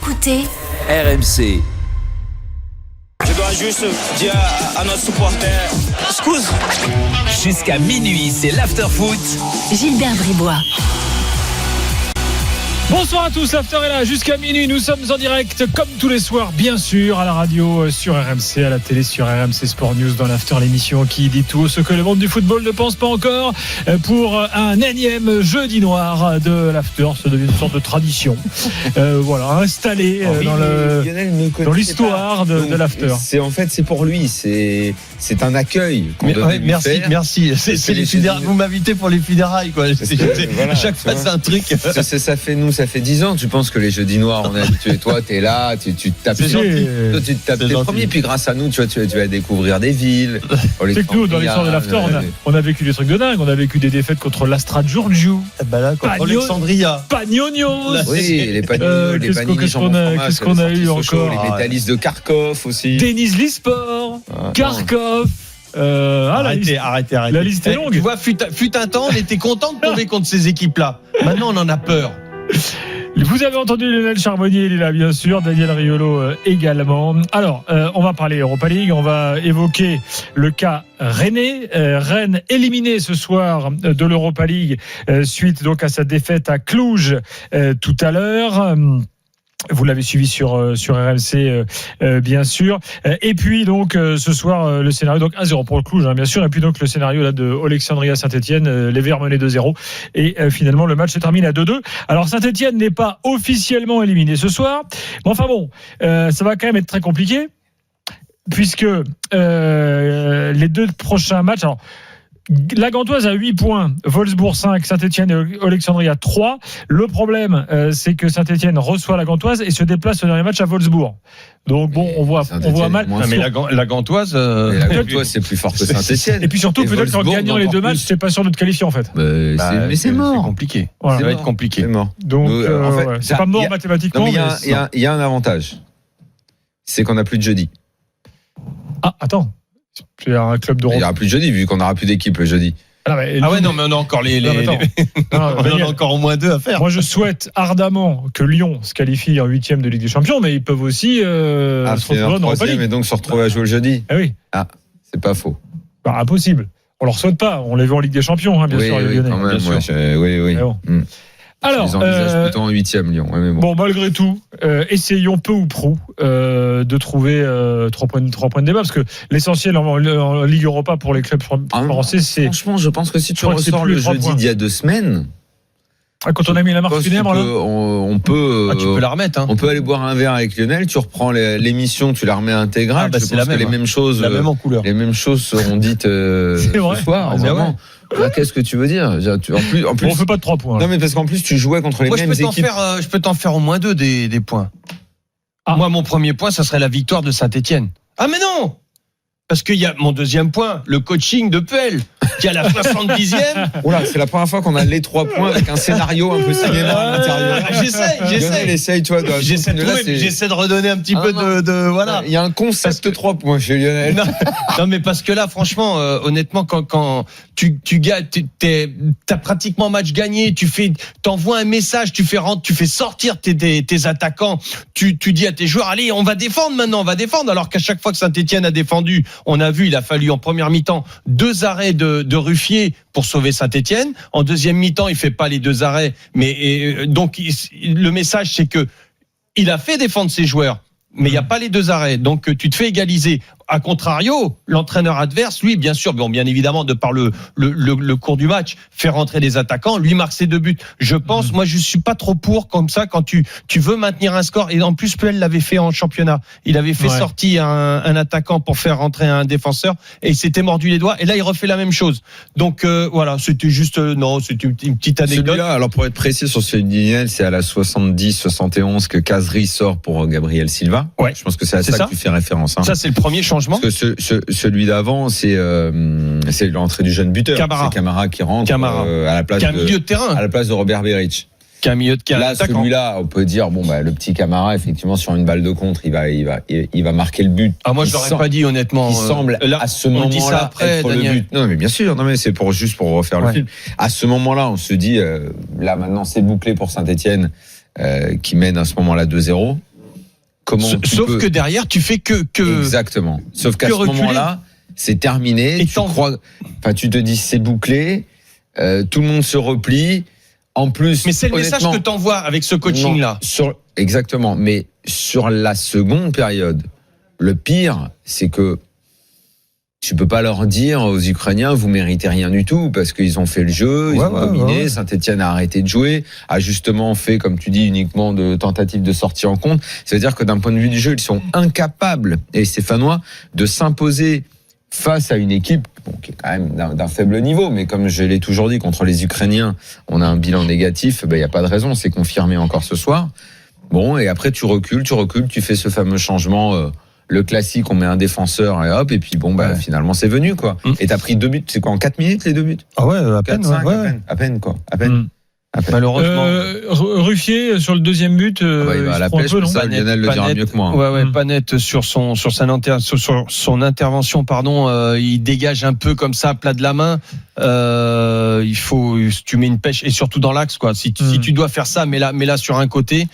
écoutez RMC. Je dois juste dire à notre supporter, excuse. Jusqu'à minuit, c'est l'after-foot. Gilbert Bribois. Bonsoir à tous, l'after est là jusqu'à minuit. Nous sommes en direct comme tous les soirs, bien sûr, à la radio, sur RMC, à la télé, sur RMC Sport News, dans l'after, l'émission qui dit tout ce que le monde du football ne pense pas encore, pour un énième jeudi noir de l'after. Ça devient une sorte de tradition, voilà, installée dans l'histoire de l'after. C'est pour lui, c'est un accueil qu'on devait lui faire. Merci. C'est les funérailles. Vous m'invitez pour les funérailles, quoi. Voilà, à chaque fois, c'est un truc. Ça fait 10 ans, tu penses que les jeudis noirs, on est habitué. Toi, t'es là, tu te tapes les premiers, puis grâce à nous, tu vas découvrir des villes. C'est que nous, dans l'histoire de l'after, on a vécu des trucs de dingue. On a vécu des défaites contre l'Astra Giurgiu, contre Alexandria, Pagnonios. Oui, les Pagnonios, les Panini, qu'est-ce qu'on a eu encore? Les métallistes de Kharkov aussi. Denise Lisport, Kharkov. Arrêtez. La liste est longue. Tu vois, fut un temps, on était content de tomber contre ces équipes-là. Maintenant, on en a peur. Vous avez entendu Lionel Charbonnier, il est là bien sûr, Daniel Riolo également. Alors, on va parler Europa League, on va évoquer le cas rennais. Rennes éliminé ce soir de l'Europa League suite donc à sa défaite à Cluj tout à l'heure. Vous l'avez suivi sur RMC, bien sûr. Et puis donc ce soir le scénario donc 1-0 pour le Cluj, bien sûr. Et puis donc le scénario là de Alexandria Saint-Etienne, les Verts menaient 2-0 et finalement le match se termine à 2-2. Alors Saint-Etienne n'est pas officiellement éliminé ce soir, mais enfin bon, ça va quand même être très compliqué puisque les deux prochains matchs. Alors, la Gantoise a 8 points, Wolfsburg 5, Saint-Etienne et Alexandria 3. Le problème, c'est que Saint-Etienne reçoit la Gantoise et se déplace au dernier match à Wolfsburg. Donc bon, on voit mal. Mais la Gantoise, c'est plus fort que Saint-Etienne. Et puis surtout, peut-être qu'en gagnant les deux matchs, c'est pas sûr de te qualifier en fait. Mais c'est mort. C'est compliqué. Voilà. Ça va être compliqué. C'est mort. Donc, en fait, c'est pas mort mathématiquement. Il y a un avantage. C'est qu'on n'a plus de jeudi. Ah, attends. Il y a un club d'Europe. Il n'y aura plus de jeudi, vu qu'on n'aura plus d'équipe le jeudi. Non, mais on a encore on a encore au moins 2 à faire. Moi, je souhaite ardemment que Lyon se qualifie en 8e de Ligue des Champions, mais ils peuvent aussi se retrouver en Europa League. Et donc se retrouver à jouer le jeudi. Ah oui. Ah, c'est pas faux. Impossible. On leur souhaite pas. On les veut en Ligue des Champions, bien sûr. Oui, quand même. Oui. Bon. Alors, ils envisagent plutôt en 8e Lyon. Ouais, bon, malgré tout, essayons peu ou prou de trouver 3 points de débat, parce que l'essentiel en Ligue Europa pour les clubs français, c'est. Franchement, je pense que si tu ressors le jeudi d'il y a 2 semaines. Quand on a mis la marque funèbre, là, on peut. Tu peux la remettre. On peut aller boire un verre avec Lionel. Tu reprends l'émission, tu la remets intégrale. C'est la même. Les mêmes choses. La même en couleur. Les mêmes choses seront dites ce soir. Vraiment. Qu'est-ce que tu veux dire? En plus, on fait pas de 3 points. Non, mais parce qu'en plus, tu jouais contre les mêmes équipes. Je peux t'en faire au moins 2 des points. Moi, mon premier point, ça serait la victoire de Saint-Etienne. Ah, mais non! Parce qu'il y a mon deuxième point, le coaching de Puel, qui à la 70e. Oula, c'est la première fois qu'on a les 3 points avec un scénario un peu cinéma à l'intérieur. J'essaie, tu vois. J'essaie de redonner un petit peu de voilà. Il y a un concept de 3 points chez Lionel. Non, mais parce que là, franchement, honnêtement, quand tu gagnes, t'as pratiquement match gagné, t'envoies un message, tu fais sortir tes attaquants, tu dis à tes joueurs, allez, on va défendre maintenant, alors qu'à chaque fois que Saint-Etienne a défendu, on a vu, il a fallu en première mi-temps 2 arrêts de Ruffier pour sauver Saint-Etienne. En deuxième mi-temps, il fait pas les 2 arrêts, mais donc le message, c'est que il a fait défendre ses joueurs, mais il n'y a pas les 2 arrêts, donc tu te fais égaliser. A contrario, l'entraîneur adverse, lui, bien sûr, bien évidemment, de par le cours du match, fait rentrer les attaquants, lui marque ses 2 buts. Je pense, moi, je suis pas trop pour comme ça quand tu veux maintenir un score. Et en plus, Puel l'avait fait en championnat. Il avait fait sortir un attaquant pour faire rentrer un défenseur et il s'était mordu les doigts. Et là, il refait la même chose. Donc voilà, c'était juste c'était une petite anecdote. Celui-là, alors pour être précis sur celui-là, c'est à la 70-71 que Kazri sort pour Gabriel Silva. Ouais. Je pense que c'est à ça que tu fais référence. Ça, c'est le premier changement. Parce que celui d'avant, c'est l'entrée du jeune buteur. Camara. C'est Camara qui rentre à la place milieu de terrain. À la place de Robert Beric. Milieu de là, celui-là, on peut dire le petit Camara, effectivement, sur une balle de contre, il va marquer le but. Ah, moi, je l'aurais pas dit, honnêtement. Il semble à ce moment-là être le but. Non, mais bien sûr. Non, mais c'est juste pour refaire le film. À ce moment-là, on se dit, là, maintenant, c'est bouclé pour Saint-Etienne, qui mène à ce moment-là 2-0. Sauf que derrière, tu fais que exactement. Sauf qu'à ce reculer. moment-là, c'est terminé. Et tu te dis c'est bouclé. Tout le monde se replie. En plus, mais c'est le message que t'envoies avec ce coaching-là. Exactement. Mais sur la seconde période, le pire, c'est que tu peux pas leur dire aux Ukrainiens, vous méritez rien du tout, parce qu'ils ont fait le jeu, ils ont dominé, Saint-Etienne a arrêté de jouer, a justement fait, comme tu dis, uniquement de tentatives de sortie en compte. C'est-à-dire que d'un point de vue du jeu, ils sont incapables, et Stéphanois, de s'imposer face à une équipe qui est quand même d'un faible niveau, mais comme je l'ai toujours dit, contre les Ukrainiens, on a un bilan négatif, il n'y a pas de raison, c'est confirmé encore ce soir. Bon, et après tu recules, tu fais ce fameux changement, le classique, on met un défenseur et hop, et puis finalement c'est venu, quoi. Et t'as pris 2 buts, c'est quoi, en 4 minutes les 2 buts? Ah ouais, à peine, 4-5, à peine, quoi. À peine. Malheureusement. Ruffier sur le deuxième but, il va à la pêche, un peu, ça, Lionel le dira mieux que moi. Pas net sur son intervention, il dégage un peu comme ça, à plat de la main. Tu mets une pêche, et surtout dans l'axe, quoi. Si tu dois faire ça, mets là sur un côté.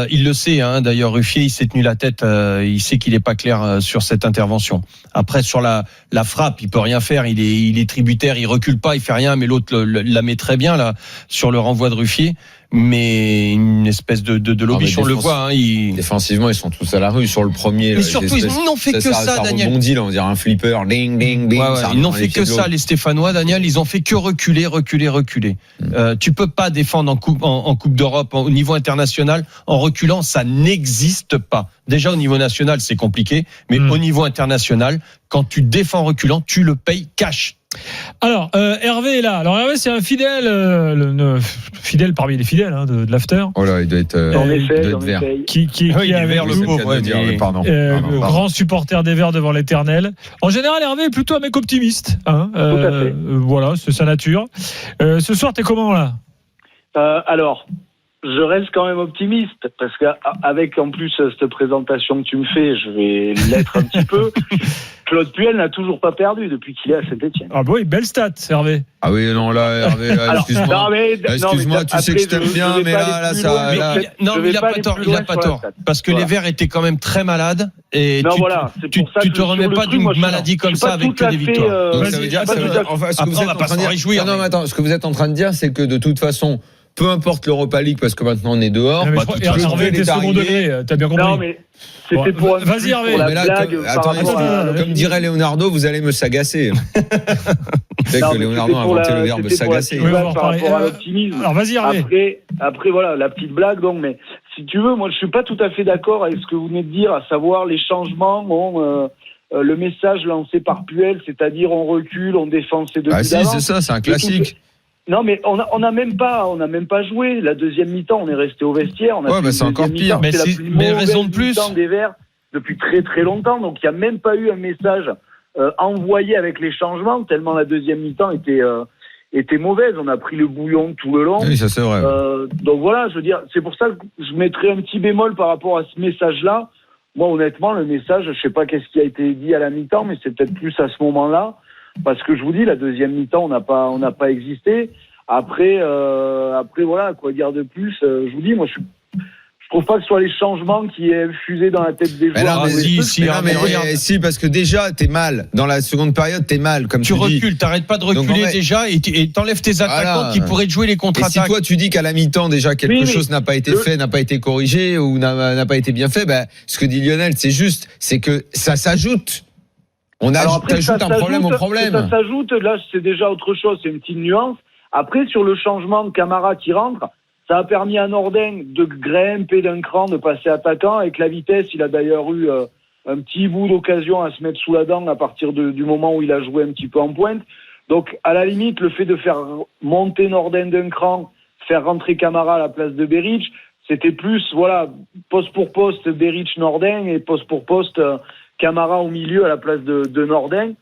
Il le sait, hein. D'ailleurs, Ruffier, il s'est tenu la tête. Il sait qu'il est pas clair sur cette intervention. Après, sur la frappe, il peut rien faire. Il est tributaire, il recule pas, il fait rien. Mais l'autre la met très bien là sur le renvoi de Ruffier. Mais une espèce de lobiche, on le voit. Hein, défensivement, ils sont tous à la rue sur le premier. Mais surtout, ils n'ont fait que ça, Daniel. Rebondit, là, on dirait un flipper. Ding, ding, ding. Ils n'ont fait que ça, les Stéphanois, Daniel. Ils ont fait que reculer. Tu peux pas défendre en Coupe d'Europe au niveau international en reculant, ça n'existe pas. Déjà au niveau national, c'est compliqué, mais au niveau international, quand tu défends en reculant, tu le payes cash. Alors, Hervé est là. Alors, Hervé, c'est un fidèle, fidèle parmi les fidèles de l'after. Oh là, il doit être vert. Qui est vert, le pauvre. Pardon. Grand supporter des Verts devant l'Éternel. En général, Hervé est plutôt un mec optimiste. Voilà, c'est sa nature. Ce soir, t'es comment là? Alors, je reste quand même optimiste parce qu'avec en plus cette présentation que tu me fais, je vais l'être un petit peu. Claude Puel n'a toujours pas perdu depuis qu'il est à Saint-Etienne. Ah oui, belle stat, Hervé. Ah oui, non, là, Hervé, excuse-moi, tu sais que je t'aime bien, mais là, ça... Non, mais il n'a pas tort. Parce que les Verts étaient quand même très malades. Et tu te remets pas d'une maladie comme ça avec que des victoires. Donc ça veut dire, ce que vous êtes en train de dire... Non, mais attends, ce que vous êtes en train de dire, c'est que de toute façon... Peu importe l'Europa League, parce que maintenant on est dehors. Hervé était second degré, t'as bien compris. Non, mais c'était pour vas-y, Hervé. Comme dirait Leonardo, vous allez me s'agacer. C'est que Leonardo a inventé le verbe s'agacer. Par rapport à l'optimisme. Alors vas-y, Hervé. Après, voilà, la petite blague, donc, mais si tu veux, moi je suis pas tout à fait d'accord avec ce que vous venez de dire, à savoir les changements, le message lancé par Puel, c'est-à-dire on recule, on défend ses deux buts d'avant. C'est ça, c'est un classique. Non, mais on n'a même pas joué. La deuxième mi-temps, on est resté au vestiaire. C'est encore pire. Mais raison de plus. Des Verts depuis très très longtemps. Donc il n'y a même pas eu un message envoyé avec les changements, tellement la deuxième mi-temps était mauvaise. On a pris le bouillon tout le long. Oui, ça c'est vrai. Donc voilà, je veux dire, c'est pour ça que je mettrais un petit bémol par rapport à ce message-là. Moi, honnêtement, le message, je sais pas qu'est-ce qui a été dit à la mi-temps, mais c'est peut-être plus à ce moment-là. Parce que je vous dis, la deuxième mi-temps, on n'a pas existé. Après, voilà, quoi dire de plus. Je vous dis, moi, je trouve pas que ce soit les changements qui aient fusé dans la tête des joueurs. Si, parce que déjà, t'es mal. Dans la seconde période, t'es mal, comme tu dis. Tu recules, t'arrêtes pas de reculer déjà et t'enlèves tes attaquants qui pourraient te jouer les contre-attaques. Et si toi, tu dis qu'à la mi-temps, déjà, quelque chose n'a pas été fait, n'a pas été corrigé ou n'a pas été bien fait, ce que dit Lionel, c'est juste, c'est que ça s'ajoute. T'ajoutes un problème au problème. Ça s'ajoute, là, c'est déjà autre chose, c'est une petite nuance. Après, sur le changement de Camara qui rentre, ça a permis à Nordin de grimper d'un cran, de passer attaquant. Avec la vitesse, il a d'ailleurs eu un petit bout d'occasion à se mettre sous la dent à partir du moment où il a joué un petit peu en pointe. Donc, à la limite, le fait de faire monter Nordin d'un cran, faire rentrer Camara à la place de Berić, c'était plus, voilà, poste pour poste, Berić-Nordin et poste pour poste, Camara au milieu à la place de Nordin.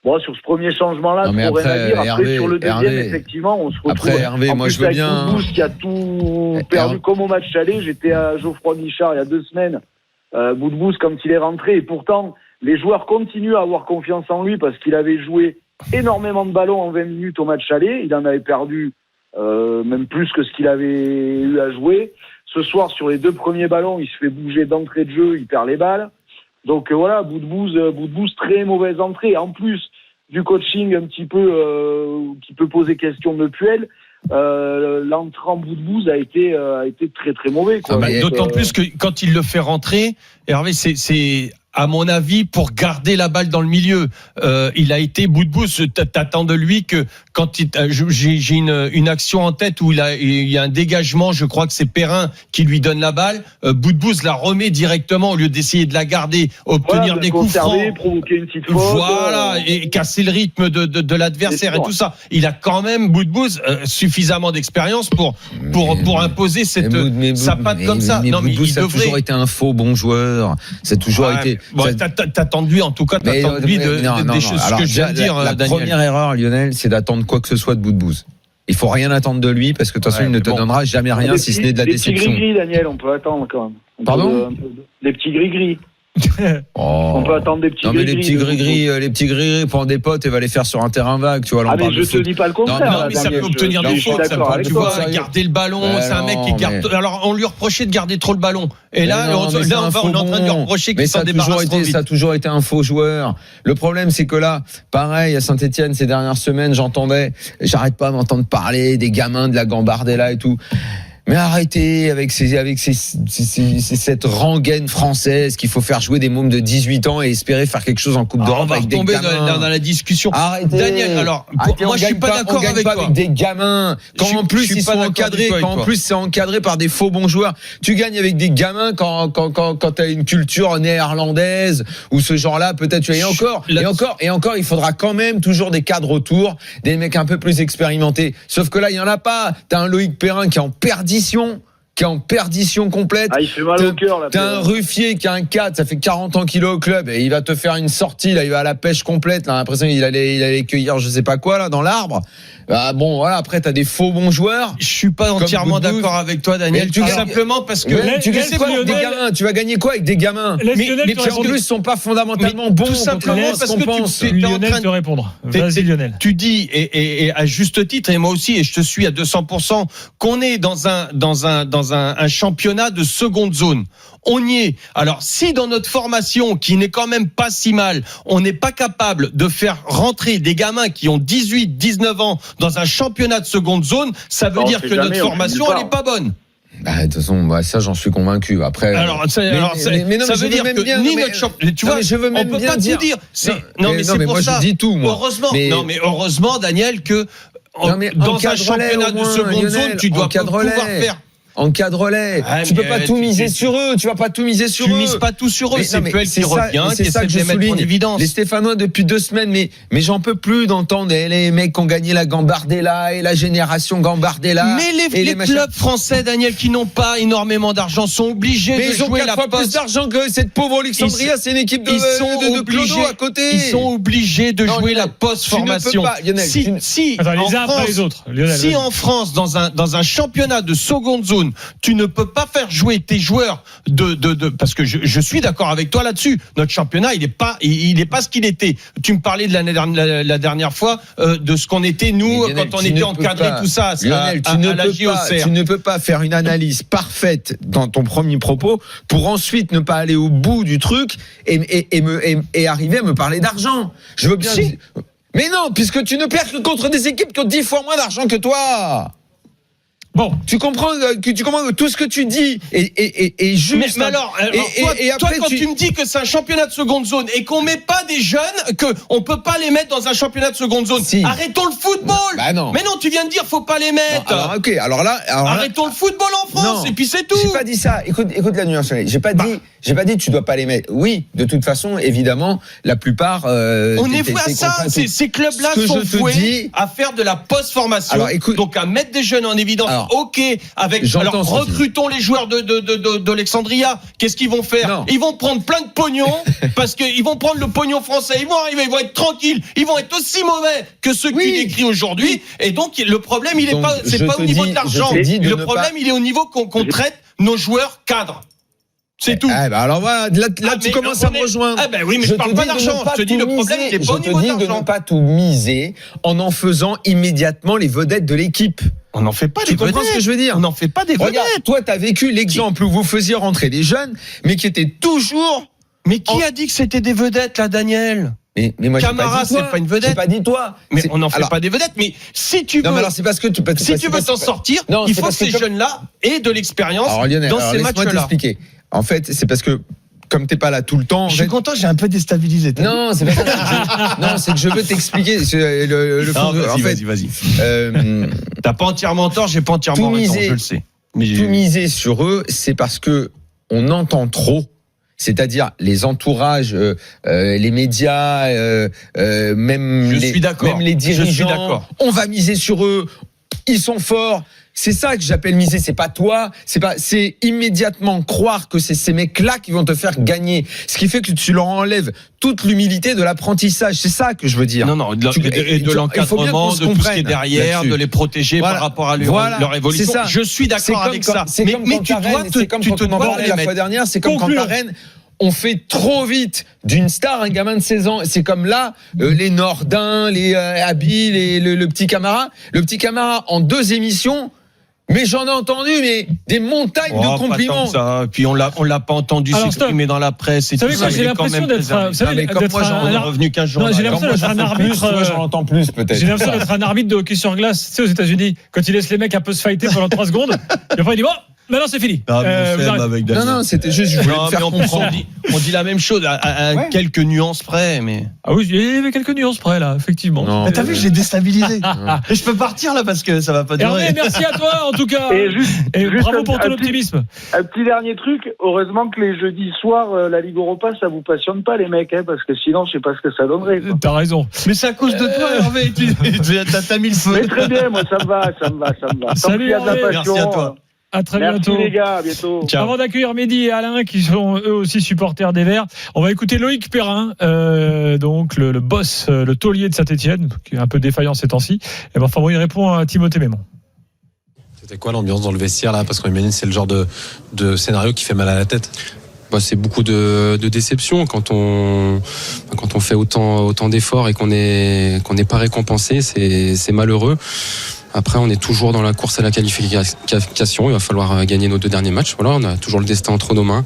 Bon, sur ce premier changement-là, rien à dire. Après, sur le deuxième, effectivement, on se retrouve. Après, Hervé, moi, je veux bien. Boudbouz qui a tout perdu comme au match aller. J'étais à Geoffroy Guichard il y a 2 semaines. Boudbouz, quand il est rentré. Et pourtant, les joueurs continuent à avoir confiance en lui parce qu'il avait joué énormément de ballons en 20 minutes au match aller. Il en avait perdu même plus que ce qu'il avait eu à jouer. Ce soir, sur les 2 premiers ballons, il se fait bouger d'entrée de jeu, il perd les balles. Donc voilà, Boudbouz, très mauvaise entrée. En plus du coaching un petit peu qui peut poser question de Puel, l'entrant Boudbouz a été très très mauvais, quoi. D'autant plus que quand il le fait rentrer, Hervé, c'est à mon avis, pour garder la balle dans le milieu, il a été Boudbouz. T'attends de lui que quand j'ai une action en tête où il y a un dégagement, je crois que c'est Perrin qui lui donne la balle. Boudbouz la remet directement au lieu d'essayer de la garder, obtenir des coups francs, provoquer une petite faute, voilà, et casser le rythme de l'adversaire et tout ça. Il a quand même Boudbouz suffisamment d'expérience pour imposer sa patte comme ça. Non, mais Boudbouz a toujours été un faux bon joueur. Ça a toujours été. Bon, t'attends de lui, en tout cas, des choses que je viens de dire, la Daniel. Première erreur, Lionel, c'est d'attendre quoi que ce soit de Boudbouz. Il faut rien attendre de lui parce que de toute façon, il ne te donnera jamais rien si ce n'est de la déception. Les petits gris-gris, Daniel, on peut attendre quand même. Pardon ? Des petits gris-gris. Oh. On peut attendre des petits gris-gris. Les petits gris-gris, prends des potes et va les faire sur un terrain vague, tu vois. Mais je te dis pas le contraire. Non, mais ça peut obtenir des fautes. Tu vois, garder le ballon, c'est un mec qui garde. Alors, on lui reprochait de garder trop le ballon. Et là, on est en train de lui reprocher qu'il s'en débarrasse trop vite. Ça a toujours été un faux joueur. Le problème, c'est que là, pareil, à Saint-Etienne, ces dernières semaines, j'arrête pas d'entendre parler des gamins de la Gambardella et tout. Mais arrêtez avec cette rengaine française qu'il faut faire jouer des mômes de 18 ans et espérer faire quelque chose en Coupe d'Europe avec des gamins. On va tomber dans la discussion. Arrêtez. Daniel, alors, moi je suis pas d'accord avec toi. Avec des gamins. Quand en plus ils sont encadrés, c'est encadré par des faux bons joueurs. Tu gagnes avec des gamins quand t'as une culture néerlandaise ou ce genre-là, peut-être tu as encore, il faudra quand même toujours des cadres autour, des mecs un peu plus expérimentés. Sauf que là, il y en a pas. T'as un Loïc Perrin qui est en perdition complète. Il fait mal au cœur, là. T'as un Ruffier qui a un 4, ça fait 40 ans qu'il est au club et il va te faire une sortie, là, il va à la pêche complète, là, l'impression qu'il allait cueillir je sais pas quoi, là, dans l'arbre. Bon, voilà, après, t'as des faux bons joueurs. Je suis pas entièrement d'accord avec toi, Daniel. Tout simplement parce que. Tu gagnes quoi avec des gamins? Tu vas gagner quoi avec des gamins? Mais qui en plus sont pas fondamentalement bons. Tout simplement parce que Lionel te répondre. Vas-y, Lionel. Tu dis, et à juste titre, et moi aussi, et je te suis à 200%, qu'on est dans un championnat de seconde zone. On y est. Alors, si dans notre formation, qui n'est quand même pas si mal, on n'est pas capable de faire rentrer des gamins qui ont 18, 19 ans dans un championnat de seconde zone, ça veut dire que notre formation, elle n'est pas bonne. De toute façon, ça, j'en suis convaincu. Après, ça veut dire que ni notre championnat, tu vois, on peut pas tout dire. Non, mais c'est pour ça. Je dis tout, moi. Heureusement, heureusement, Daniel, que dans un championnat de seconde zone, tu dois pouvoir faire. Encadre-les. Tu peux pas tout miser sur eux. Tu vas pas tout miser sur eux. Tu mises pas tout sur eux. C'est Puel qui revient, qui essaie de les mettre en évidence. Les Stéphanois depuis 2 semaines, mais j'en peux plus d'entendre les mecs qui ont gagné la Gambardella et la génération Gambardella. Mais les clubs français, Daniel, qui n'ont pas énormément d'argent, sont obligés de jouer la poste. Ils ont 4 fois plus d'argent que cette pauvre Alexandria. C'est une équipe de Clodo à côté. Ils sont obligés de jouer la post-formation. Si en France, dans un championnat de seconde zone, tu ne peux pas faire jouer tes joueurs parce que je suis d'accord avec toi là-dessus. Notre championnat, il est pas ce qu'il était. Tu me parlais de la dernière fois de ce qu'on était nous Lionel, quand on était encadré tout ça. Lionel, tu ne peux pas faire une analyse parfaite dans ton premier propos pour ensuite ne pas aller au bout du truc et arriver à me parler d'argent. Je veux bien. Mais non, puisque tu ne perds que contre des équipes qui ont 10 fois moins d'argent que toi. Bon, tu comprends que tout ce que tu dis est juste. Mais alors, toi, quand tu me dis que c'est un championnat de seconde zone et qu'on met pas des jeunes, qu'on peut pas les mettre dans un championnat de seconde zone, arrêtons le football. Non. Mais non, tu viens de dire faut pas les mettre. Alors là, arrêtons le football en France et puis c'est tout. J'ai pas dit ça. Écoute la nuance. J'ai pas dit tu dois pas les mettre. Oui, de toute façon, évidemment, la plupart. On est voué à ça. Ces clubs-là sont voués à faire de la post-formation. Donc à mettre des jeunes en évidence. Alors recrutons les joueurs d'Alexandria. Qu'est-ce qu'ils vont faire? Ils vont prendre plein de pognon parce qu'ils vont prendre le pognon français. Ils vont arriver, ils vont être tranquilles. Ils vont être aussi mauvais que ceux qui décrit aujourd'hui. Et donc le problème, c'est pas au niveau de l'argent. Le problème, il est au niveau qu'on traite nos joueurs cadres. C'est tout. Alors voilà, là tu mais commences à me rejoindre. Ah ben oui, mais je parle pas d'argent. Je te dis le problème, il est pas au niveau de d'argent. ne pas tout miser en faisant immédiatement les vedettes de l'équipe. On n'en fait pas des Tu vedettes. comprends ce que je veux dire? On n'en fait pas des vedettes. Regarde, toi, t'as vécu l'exemple où vous faisiez rentrer des jeunes, mais qui étaient toujours. Mais qui a dit que c'était des vedettes là, Daniel? Mais moi, Camara, j'ai pas dit toi. c'est pas une vedette. J'ai pas dit toi. Mais on n'en fait pas des vedettes. Mais si tu veux, Non, mais alors c'est parce que si tu veux t'en sortir, Non, il c'est faut que parce que ces comme- jeunes-là aient de l'expérience Alors Lionel, dans ces laisse-moi matchs-là. t'expliquer. En fait, c'est parce que comme t'es pas là tout le temps. Je suis content, j'ai un peu déstabilisé. Non, c'est pas ça. Non, c'est que je veux t'expliquer. C'est le fond de- en fait, vas-y. euh, T'as pas entièrement tort, j'ai pas entièrement Tout raison, miser. je le sais. Mais tout miser sur eux, c'est parce que on entend trop. C'est-à-dire les entourages, les médias, même Je suis d'accord. même les Je suis dirigeants. d'accord. On va miser sur eux. Ils sont forts. C'est ça que j'appelle miser. C'est pas toi. C'est immédiatement croire que c'est ces mecs-là qui vont te faire gagner. Ce qui fait que tu leur enlèves toute l'humilité de l'apprentissage. C'est ça que je veux dire. Non, et de il faut bien l'encadrement, qu'on se de tout ce qui est comprenne derrière, là-dessus. de les protéger Voilà. par rapport à Voilà. leur évolution. C'est ça. Je suis d'accord avec ça. C'est comme Mais quand tu à dois Rennes, te, c'est comme tu quand te on en dois parlait les la fois mettre. dernière, c'est comme Conclure. quand à Rennes, on fait trop vite d'une star un gamin de 16 ans. C'est comme là, les Nordin, les Habil, le petit Camara. Le petit Camara, en 2 émissions, mais j'en ai entendu des montagnes Oh, de pas compliments. tant que ça. Puis on l'a pas entendu Alors, s'exprimer dans la presse et Vous tout savez ça. quoi, j'ai Il est quand l'impression même d'être, préservé. vous savez, Non, mais comme d'être moi, On est revenu 15 jours. Non, j'ai là. l'impression d'être un arbitre. Moi, j'en entends plus, peut-être. J'ai l'impression d'être un arbitre de hockey sur glace, tu sais, aux États-Unis, quand il laisse les mecs un peu se fighter pendant 3 secondes, et après il dit bon, maintenant c'est fini. Ah, mais on Vous s'aime arrêtez. avec Non, Daniel. non, c'était juste, je voulais Non, te faire mais en plus, comprendre. on dit la même chose à Ouais. quelques nuances près, mais. Ah oui, il y avait quelques nuances près là, effectivement. Non. Mais t'as vu, j'ai déstabilisé. Et je peux partir là parce que ça va pas durer. Hervé, merci à toi en tout cas. Et juste bravo un- pour ton un petit- optimisme. Un petit dernier truc, heureusement que les jeudis soirs, la Ligue Europa, ça vous passionne pas les mecs, parce que sinon, je sais pas ce que ça donnerait. quoi. T'as raison. Mais c'est à cause de toi, Hervé. T'as mis le feu. Mais très bien, moi ça me va. Tant Salut, qu'il y a de la Hervé. passion. Merci à toi. À très Merci bientôt. les gars, à bientôt. Ciao. Avant d'accueillir Mehdi et Alain, qui sont eux aussi supporters des Verts, on va écouter Loïc Perrin, donc le boss, le taulier de Saint-Etienne, qui est un peu défaillant ces temps-ci. Et ben, enfin bon, il répond à Timothée Mémon. C'était quoi l'ambiance dans le vestiaire là? Parce qu'on imagine c'est le genre de scénario qui fait mal à la tête. C'est beaucoup de déception quand on fait autant d'efforts et qu'on n'est pas récompensé, c'est malheureux. Après, on est toujours dans la course à la qualification. Il va falloir gagner nos 2 derniers matchs. Voilà, on a toujours le destin entre nos mains.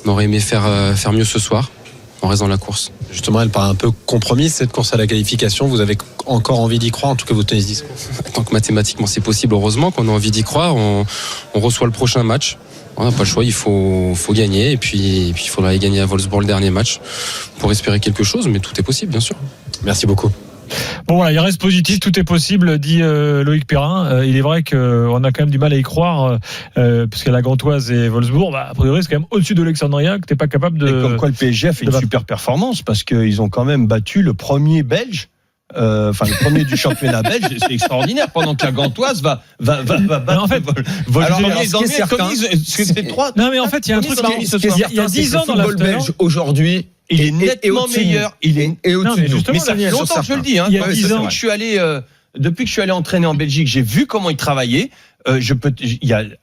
On aurait aimé faire mieux ce soir. On reste dans la course. Justement, elle paraît un peu compromise, cette course à la qualification. Vous avez encore envie d'y croire, en tout cas vous tenez ce discours. Tant que mathématiquement c'est possible, heureusement qu'on a envie d'y croire. On reçoit le prochain match. On n'a pas le choix, il faut gagner. Et puis il faudra aller gagner à Wolfsburg le dernier match pour espérer quelque chose. Mais tout est possible, bien sûr. Merci beaucoup. Bon voilà, il reste positif, tout est possible, dit Loïc Perrin. Il est vrai qu'on a quand même du mal à y croire, parce que la Gantoise et Wolfsburg, a priori c'est quand même au-dessus d'Alexandria, que t'es pas capable de... Et comme quoi le PSG a fait une super performance parce qu'ils ont quand même battu le premier belge. Le premier du championnat belge, c'est extraordinaire. Pendant que la Gantoise va battre. En fait, les Anglais, comme c'est 3. Non mais en fait, il y a un truc, il y a 10 ans dans le football l'after, belge aujourd'hui, Il est nettement meilleur. Il est et Non, au-dessus mais de nous. justement, Mais ça fait Daniel, longtemps que je le dis. Hein. Il y a 10 ans. Depuis que je suis allé entraîner en Belgique, j'ai vu comment ils travaillaient.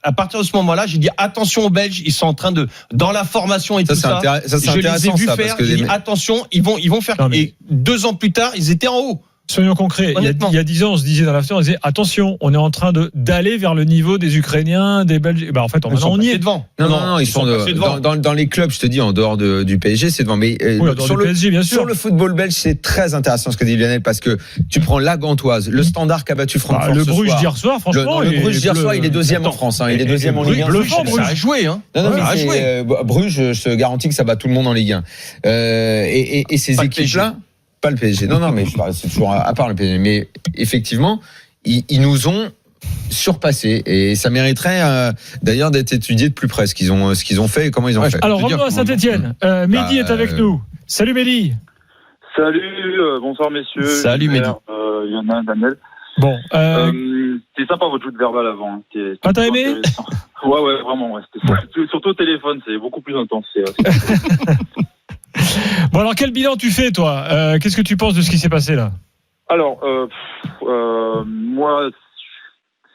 À partir de ce moment-là, j'ai dit attention aux Belges, ils sont en train de dans la formation et Ça, tout ça. c'est Je les ai intéressant, vus ça, faire. parce que J'ai dit attention, ils vont faire. Non, mais- Et 2 ans plus tard, ils étaient en haut. Soyons concrets, Honnêtement. il y a 10 ans, on se disait dans l'after, on disait attention, on est en train d'aller vers le niveau des Ukrainiens, des Belges. En fait, maintenant, on y est. Devant. Non, ils sont passés devant. dans les clubs, je te dis, en dehors du PSG, c'est devant. Mais Oui, dans sur le PSG, bien sûr. sur le football belge, c'est très intéressant ce que dit Lionel, parce que tu prends la Gantoise, le Standard qu'a battu Francfort Le ce Bruges soir. d'hier soir, franchement. Le Bruges d'hier soir, il est 2e en France. Il est 2e en Ligue 1. Ça a joué, hein. Non, mais Ça a c'est, joué. Bruges, je te garantis que ça bat tout le monde en Ligue 1. Et ces Pas le équipes-là, pas le PSG. Non, mais c'est toujours à part le PSG. Mais effectivement, ils nous ont surpassés et ça mériterait d'ailleurs d'être étudié de plus près ce qu'ils ont fait et comment ils ont fait. Alors, revenons à Saint-Etienne. Mehdi est avec nous. Salut Mehdi. Salut, bonsoir messieurs. Salut, Mehdi. Il y en a un, Daniel. Bon, C'était sympa votre joute verbal avant. Hein. Ah, t'as aimé ? Ouais, vraiment. Ouais. Surtout au téléphone, c'est beaucoup plus intense. Bon, alors quel bilan tu fais, toi ? Qu'est-ce que tu penses de ce qui s'est passé là ? Alors, moi, je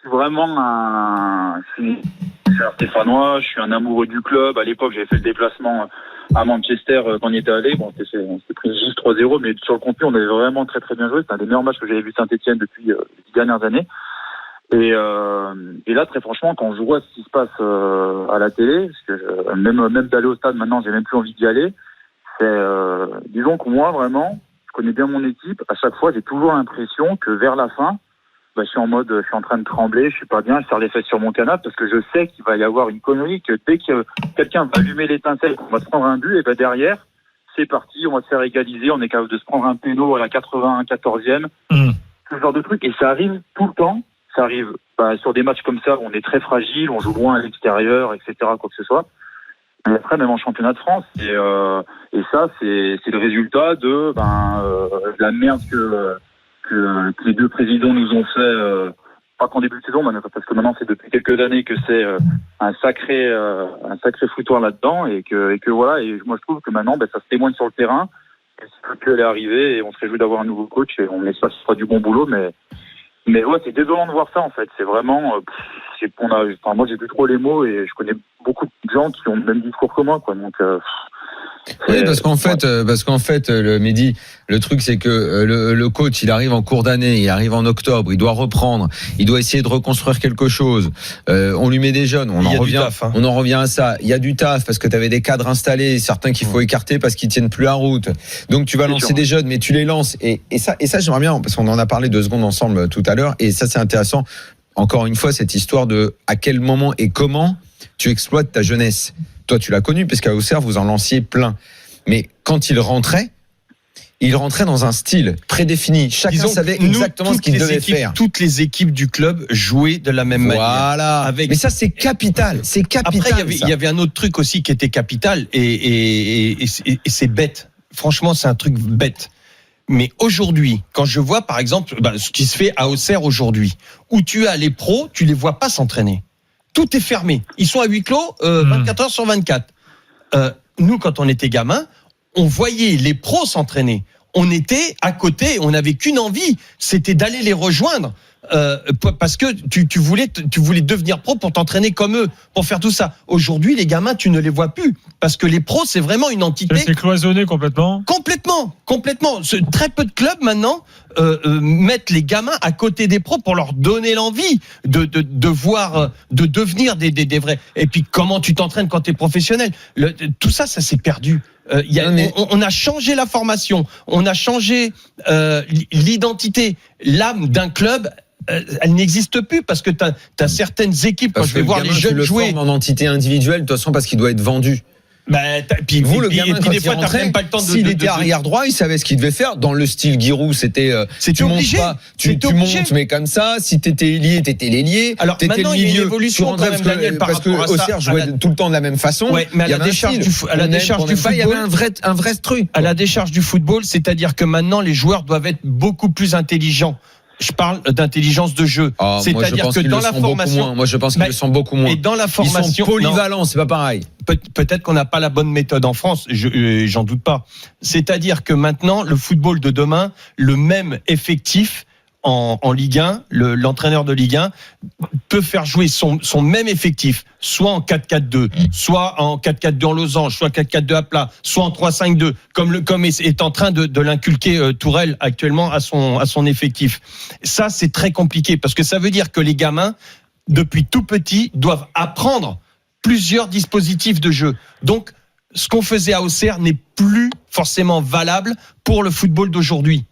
suis vraiment un Stéphanois, je suis un amoureux du club. À l'époque, j'avais fait le déplacement à Manchester quand on y était allé. Bon, on s'était pris juste 3-0, mais sur le contenu, on avait vraiment très très bien joué. C'est un des meilleurs matchs que j'avais vu Saint-Etienne depuis les 10 dernières années. Et là, très franchement, quand je vois ce qui se passe à la télé, parce que même d'aller au stade maintenant, j'ai même plus envie d'y aller. Disons que moi, vraiment, je connais bien mon équipe. À chaque fois, j'ai toujours l'impression que vers la fin, je suis en train de trembler, je suis pas bien, je serre les fesses sur mon canapé parce que je sais qu'il va y avoir une connerie, que dès que quelqu'un va allumer l'étincelle, qu'on va se prendre un but, et derrière, c'est parti, on va se faire égaliser, on est capable de se prendre un péno à la 94e, ce genre de truc, et ça arrive tout le temps. Ça arrive sur des matchs comme ça où on est très fragile, on joue loin à l'extérieur, etc., quoi que ce soit. Et après, même en championnat de France, et ça, c'est le résultat de la merde que les deux présidents nous ont fait, pas qu'en début de saison, parce que maintenant c'est depuis quelques années que c'est un sacré foutoir là-dedans, et que voilà. Et moi je trouve que maintenant, ça se témoigne sur le terrain. Et c'est qu'elle est arrivée, et on se réjouit d'avoir un nouveau coach, et on espère que ce sera du bon boulot, mais ouais, c'est désolant de voir ça en fait. C'est vraiment, moi j'ai plus trop les mots, et je connais beaucoup de gens qui ont le même discours que moi, quoi. Donc oui, parce qu'en fait, le Mehdi, le truc c'est que le coach, il arrive en cours d'année, il arrive en octobre, il doit reprendre, il doit essayer de reconstruire quelque chose. On lui met des jeunes, on en revient à ça. Il y a du taf parce que tu avais des cadres installés, certains qu'il faut écarter parce qu'ils tiennent plus la route. Donc tu vas lancer des jeunes, mais tu les lances. Et ça j'aimerais bien, parce qu'on en a parlé 2 secondes ensemble tout à l'heure, et ça c'est intéressant. Encore une fois, cette histoire de à quel moment et comment tu exploites ta jeunesse. Toi, tu l'as connu, parce qu'à Auxerre, vous en lanciez plein. Mais quand il rentrait dans un style prédéfini. Chacun savait exactement ce qu'il devait faire. Toutes les équipes du club jouaient de la même manière. Voilà. Mais ça, c'est capital. C'est capital. Après, il y avait un autre truc aussi qui était capital, et c'est bête. Franchement, c'est un truc bête. Mais aujourd'hui, quand je vois, par exemple, ce qui se fait à Auxerre aujourd'hui, où tu as les pros, tu les vois pas s'entraîner. Tout est fermé. Ils sont à huis clos 24 heures sur 24. Nous, quand on était gamins, on voyait les pros s'entraîner. On était à côté, on n'avait qu'une envie, c'était d'aller les rejoindre. Parce que tu voulais devenir pro pour t'entraîner comme eux, pour faire tout ça. Aujourd'hui, les gamins, tu ne les vois plus. Parce que les pros, c'est vraiment une entité. C'est cloisonné complètement. Complètement. Très peu de clubs maintenant mettent les gamins à côté des pros pour leur donner l'envie de voir, de devenir des vrais. Et puis, comment tu t'entraînes quand tu es professionnel. Tout ça s'est perdu. On a changé la formation, on a changé l'identité, l'âme d'un club. Elle n'existe plus parce que t'as certaines équipes, quand je vais voir les jeunes jouer, en entité individuelle, de toute façon, parce qu'il doit être vendu. Puis vous, le gamin, quand des il fois, t'as rentrait, même pas le temps s'il était arrière droit, il savait ce qu'il devait faire. Dans le style Giroud, c'était tu obligé. Montes pas, tu montes, mais comme ça. Si t'étais ailier, t'étais l'ailier. Alors t'étais maintenant, le milieu. il y a une évolution quand même, Daniel, par rapport à ça. Parce que Auxerre jouait tout le temps de la même façon. Ouais, mais à la décharge du football, il y avait un vrai truc. À la décharge du football, c'est-à-dire que maintenant, les joueurs doivent être beaucoup plus intelligents. Je parle d'intelligence de jeu. C'est-à-dire que dans la formation, moi je pense qu'ils le sont beaucoup moins. Et dans la formation, ils sont polyvalents, c'est pas pareil. Peut-être qu'on n'a pas la bonne méthode en France, j'en doute pas. C'est-à-dire que maintenant, le football de demain, le même effectif en Ligue 1, l'entraîneur de Ligue 1 peut faire jouer son même effectif, soit en 4-4-2, soit en 4-4-2 en losange, soit 4-4-2 à plat, soit en 3-5-2, comme est en train de l'inculquer Tourelle actuellement à son effectif. Ça, c'est très compliqué, parce que ça veut dire que les gamins, depuis tout petit, doivent apprendre plusieurs dispositifs de jeu. Donc, ce qu'on faisait à Auxerre n'est plus forcément valable pour le football d'aujourd'hui.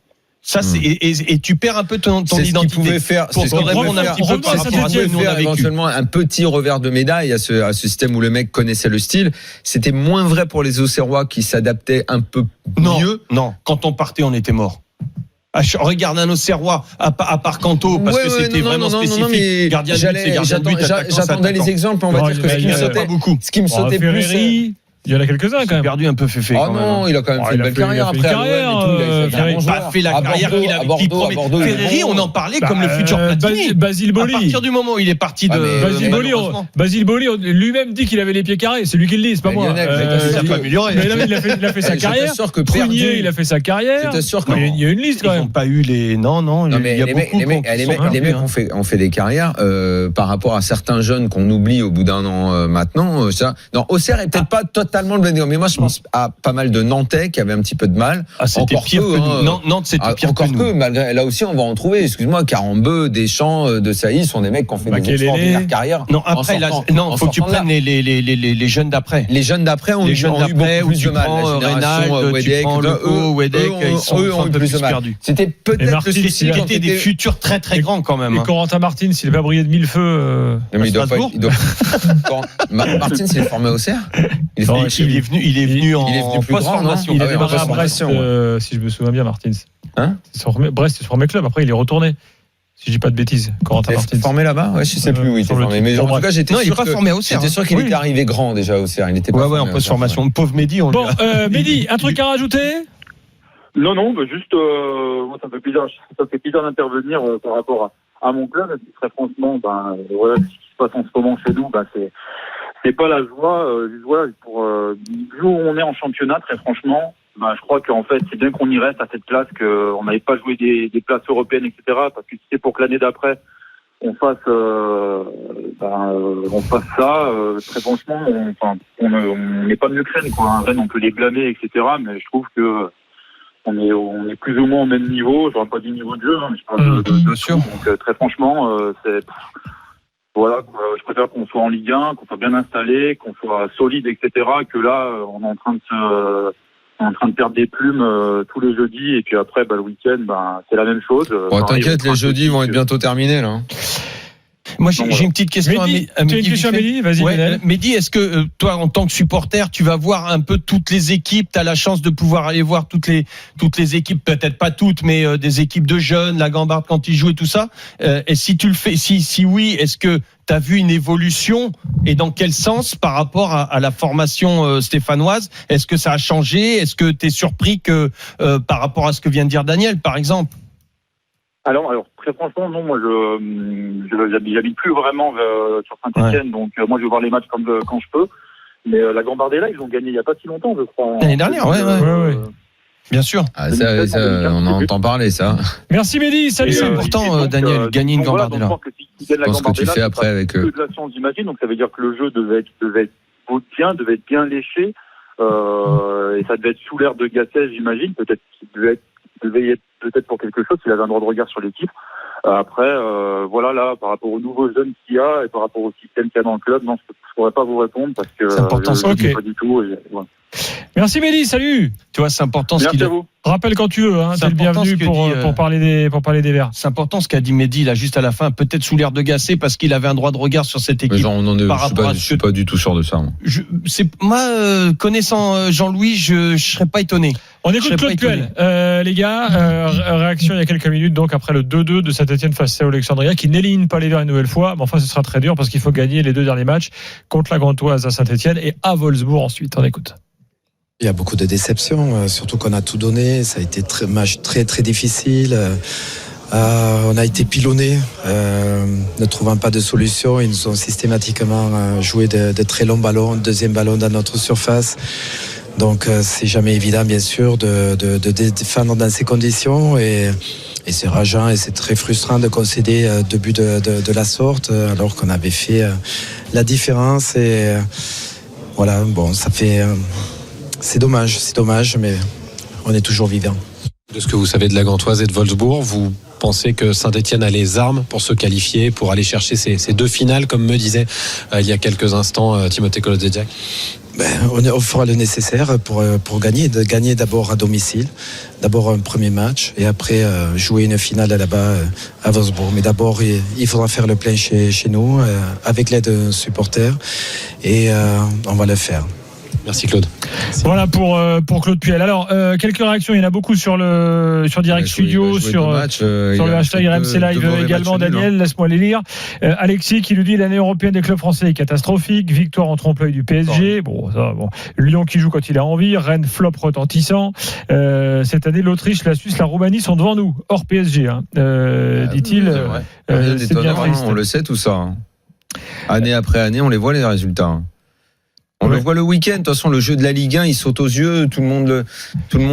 Ça, et tu perds un peu ton identité. Pouvait faire, pour te répondre un petit peu par rapport à ce que nous on a vécu. Éventuellement un petit revers de médaille à ce système où le mec connaissait le style. C'était moins vrai pour les Auxerrois qui s'adaptaient un peu mieux. Non, quand on partait, on était mort. Regarde un Auxerrois à part Canto, parce que c'était vraiment spécifique. Gardien de but, c'est gardien de but. J'attendais les exemples, on va dire que ce qui me sautait plus. Il y en a quelques-uns quand même. Perdu un peu Féfé. Oh non, il a quand même fait une belle carrière après. Il n'a pas fait la carrière qu'il avait. Ferreri, on en parlait comme le futur Platini. Basile Boli. À partir du moment où il est parti de Basile Boli lui-même dit qu'il avait les pieds carrés. C'est lui qui le dit, c'est pas moi. Il n'a pas amélioré. Il a fait sa carrière. Prunier, il a fait sa carrière. Il y a une liste quand même. Ils n'ont pas eu les. Non, mais il y a beaucoup. Les mecs ont fait des carrières par rapport à certains jeunes qu'on oublie au bout d'un an maintenant. Non, Auxerre est peut-être pas totalement le bon, mais moi je pense à pas mal de Nantais qui avaient un petit peu de mal. C'était pire que nous. Nantes, c'était pire que nous. Malgré, là aussi, on va en trouver. Excuse-moi, Carambeu, Deschamps, De Sailly sont des mecs qui ont fait des extraordinaires carrières. Non, après, il faut que tu prennes les jeunes d'après. Les jeunes d'après ont eu beaucoup plus de mal. Reynald, tu prends Leco, Wedek, ils sont un peu plus perdus. C'était peut-être le souci. Il était des futurs très très grands quand même. Et Corentin Martins, s'il n'a pas brillé de mille feux. Martins, il est formé au Auxerre. Il est venu en post-formation. Il a démarré à Brest, si je me souviens bien, Martins. Brest, il se formait club. Après, il est retourné. Si je dis pas de bêtises, Corentin Martins. Formé là-bas? Ouais, je sais plus où il était formé. Mais en tout cas, j'étais sûr. Non, il n'est pas formé à Auxerre. J'étais sûr qu'il était arrivé grand déjà au Auxerre. Il était pas. Ouais, en post-formation. Pauvre Mehdi, on Bon, Mehdi, un truc à rajouter? Non, juste, moi, ça me fait plaisir d'intervenir par rapport à mon club. Très franchement, voilà, ce qui se passe en ce moment chez nous, c'est pas la joie. Pour vu où on est en championnat, très franchement, je crois qu'en fait, c'est bien qu'on y reste à cette place, qu'on n'avait pas joué des places européennes, etc. Parce que si c'est pour que l'année d'après, on fasse ça, très franchement, on n'est pas mieux que Rennes, quoi. Rennes, on peut les blâmer, etc. Mais je trouve que on est plus ou moins au même niveau. Je parle pas du niveau de jeu, mais je parle de sûr. Donc très franchement, voilà, je préfère qu'on soit en Ligue 1, qu'on soit bien installé, qu'on soit solide, etc. Que là, on est en train de perdre des plumes tous les jeudis, et puis après, le week-end, c'est la même chose. T'inquiète, les jeudis vont être bientôt terminés là. Moi, j'ai une petite question. Mehdi, tu as une question à Mehdi? Vas-y, Mehdi, est-ce que toi, en tant que supporter, tu vas voir un peu toutes les équipes? Tu as la chance de pouvoir aller voir toutes les équipes, peut-être pas toutes, mais des équipes de jeunes, la Gambarde quand ils jouent et tout ça. Et si tu le fais, si oui, est-ce que tu as vu une évolution, et dans quel sens par rapport à la formation stéphanoise? Est-ce que ça a changé? Est-ce que tu es surpris que par rapport à ce que vient de dire Daniel, par exemple? Alors très franchement, non, moi j'habite plus vraiment sur Saint-Etienne, donc moi je vais voir les matchs quand je peux. Mais la Gambardella, ils ont gagné il y a pas si longtemps, je crois. L'année dernière, ouais. Bien sûr. Ça, on en entend parler, ça. Merci Mehdi, salut. C'est important, Daniel, gagner une Gambardella. Je pense que tu fais après avec eux. De la chance, j'imagine, donc ça veut dire que le jeu devait être bien léché, et ça devait être sous l'air de Gasset, j'imagine, peut-être qu'il devait y être peut-être pour quelque chose, s'il avait un droit de regard sur l'équipe. Après, voilà, là, par rapport aux nouveaux jeunes qu'il y a et par rapport au système qu'il y a dans le club, non, je ne pourrais pas vous répondre parce que c'est important, je ne sais pas du tout. Ouais. Merci Mehdi, salut. Tu vois, c'est important ce qu'il a. Rappelle quand tu veux, t'es le bienvenu pour parler des Verts. C'est important ce qu'a dit Mehdi là juste à la fin, peut-être sous l'air de Gasset parce qu'il avait un droit de regard sur cette équipe. Je suis pas du tout sûr de ça. Moi, connaissant Jean-Louis, je serais pas étonné. On écoute Claude Puel, les gars. Réaction il y a quelques minutes, donc après le 2-2 de Saint-Etienne face à Alexandria, qui n'élimine pas les Verts une nouvelle fois. Mais enfin, ce sera très dur parce qu'il faut gagner les deux derniers matchs contre la Gantoise à Saint-Etienne et à Wolfsburg ensuite. On écoute. Il y a beaucoup de déceptions, surtout qu'on a tout donné. Ça a été match très très difficile. On a été pilonnés, ne trouvant pas de solution. Ils nous ont systématiquement joué de très longs ballons, deuxième ballon dans notre surface. Donc c'est jamais évident, bien sûr, de défendre dans ces conditions. Et c'est rageant et c'est très frustrant de concéder 2 buts de la sorte, alors qu'on avait fait la différence. Et voilà, bon, ça fait... C'est dommage, mais on est toujours vivant. De ce que vous savez de la Gantoise et de Wolfsburg, vous pensez que Saint-Etienne a les armes pour se qualifier, pour aller chercher ces deux finales, comme me disait il y a quelques instants Timothée Kolodziejczak? On fera le nécessaire pour gagner. De gagner d'abord à domicile, d'abord un premier match, et après jouer une finale là-bas à Wolfsburg. Mais d'abord, il faudra faire le plein chez nous, avec l'aide de supporters, et on va le faire. Merci Claude. Voilà pour Claude Puel. Alors quelques réactions, il y en a beaucoup sur Direct Studio, sur le hashtag RMC Live également. Daniel, laisse-moi les lire. Alexis qui nous dit l'année européenne des clubs français est catastrophique, victoire en trompe-l'œil du PSG. Bon. Lyon qui joue quand il a envie, Rennes flop retentissant. Cette année l'Autriche, la Suisse, la Roumanie sont devant nous, hors PSG, dit-il. C'est bien triste. On le sait tout ça. Année après année, on les voit les résultats. On le voit le week-end. De toute façon, le jeu de la Ligue 1, il saute aux yeux. Tout le monde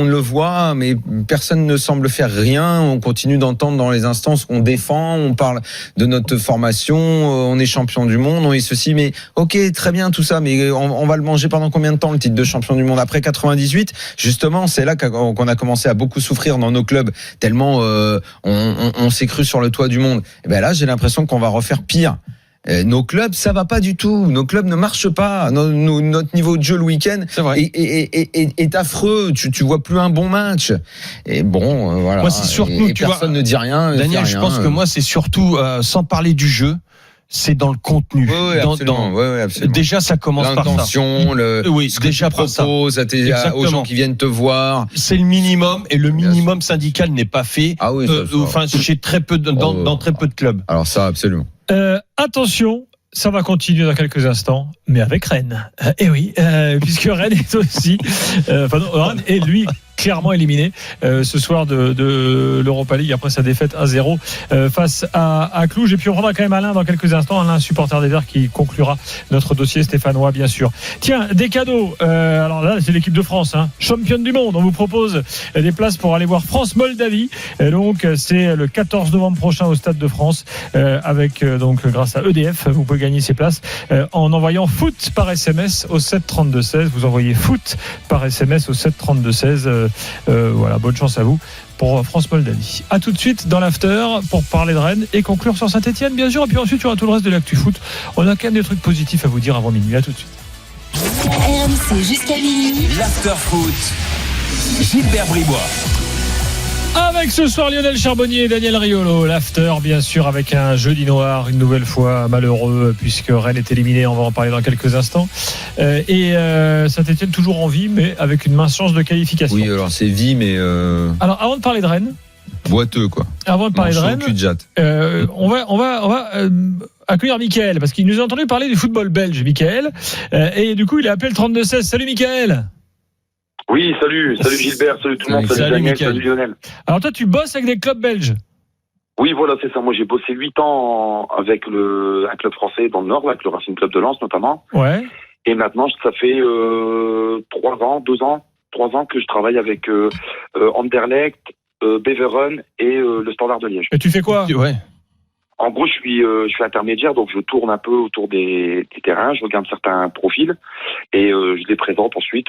le voit, mais personne ne semble faire rien. On continue d'entendre dans les instances qu'on défend. On parle de notre formation. On est champion du monde. On est ceci. Mais ok, très bien tout ça. Mais on va le manger pendant combien de temps, le titre de champion du monde? Après 98, justement, c'est là qu'on a commencé à beaucoup souffrir dans nos clubs. Tellement on s'est cru sur le toit du monde. Et ben là, j'ai l'impression qu'on va refaire pire. Nos clubs, ça va pas du tout. Nos clubs ne marchent pas. Notre niveau de jeu le week-end est affreux. Tu vois plus un bon match. Et bon, voilà. Moi, c'est surtout, personne ne dit rien. Daniel, je pense que moi, c'est surtout, sans parler du jeu, c'est dans le contenu. Oui, absolument. Déjà, ça commence par ça. L'intention, ce que tu proposes aux gens qui viennent te voir. C'est le minimum, et le minimum syndical n'est pas fait. Ah oui, chez très peu dans très peu de clubs. Alors ça, absolument. Attention, ça va continuer dans quelques instants, mais avec Rennes. Puisque Rennes est aussi, Rennes est lui clairement éliminé ce soir de l'Europa League après sa défaite 1-0 face à Cluj. Et puis on prendra quand même Alain dans quelques instants, Alain, supporter des Verts, qui conclura notre dossier stéphanois, bien sûr. Tiens, des cadeaux. Alors là, c'est l'équipe de France, championne du monde. On vous propose des places pour aller voir France-Moldavie. Donc c'est le 14 novembre prochain au Stade de France, avec donc grâce à EDF, vous pouvez gagner ces places en envoyant foot par SMS au 732-16. Vous envoyez foot par SMS au 732-16. Voilà, bonne chance à vous pour France-Moldavie. A tout de suite dans l'after pour parler de Rennes et conclure sur Saint-Etienne, bien sûr. Et puis ensuite, il y aura tout le reste de l'actu foot. On a quand même des trucs positifs à vous dire avant minuit. A tout de suite. RMC jusqu'à minuit. L'after foot. Gilbert Bribois. Avec ce soir Lionel Charbonnier et Daniel Riolo. L'after, bien sûr, avec un jeudi noir, une nouvelle fois malheureux, puisque Rennes est éliminé. On va en parler dans quelques instants. Et Saint-Etienne toujours en vie, mais avec une mince chance de qualification. Oui, alors c'est vie, mais. Alors, avant de parler de Rennes. Boiteux, quoi. Avant de parler de Rennes, on va accueillir Mickaël, parce qu'il nous a entendu parler du football belge, Mickaël. Et du coup, il a appelé le 32-16. Salut Mickaël. Oui, salut Gilbert, salut tout le monde, salut Daniel, salut Lionel. Alors toi, tu bosses avec des clubs belges? Oui, voilà, c'est ça. Moi, j'ai bossé 8 ans avec un club français dans le Nord, avec le Racing Club de Lens notamment. Ouais. Et maintenant, ça fait 3 ans que je travaille avec Anderlecht, Beveren et le Standard de Liège. Et tu fais quoi? Ouais. En gros, je suis intermédiaire, donc je tourne un peu autour des terrains, je regarde certains profils et je les présente ensuite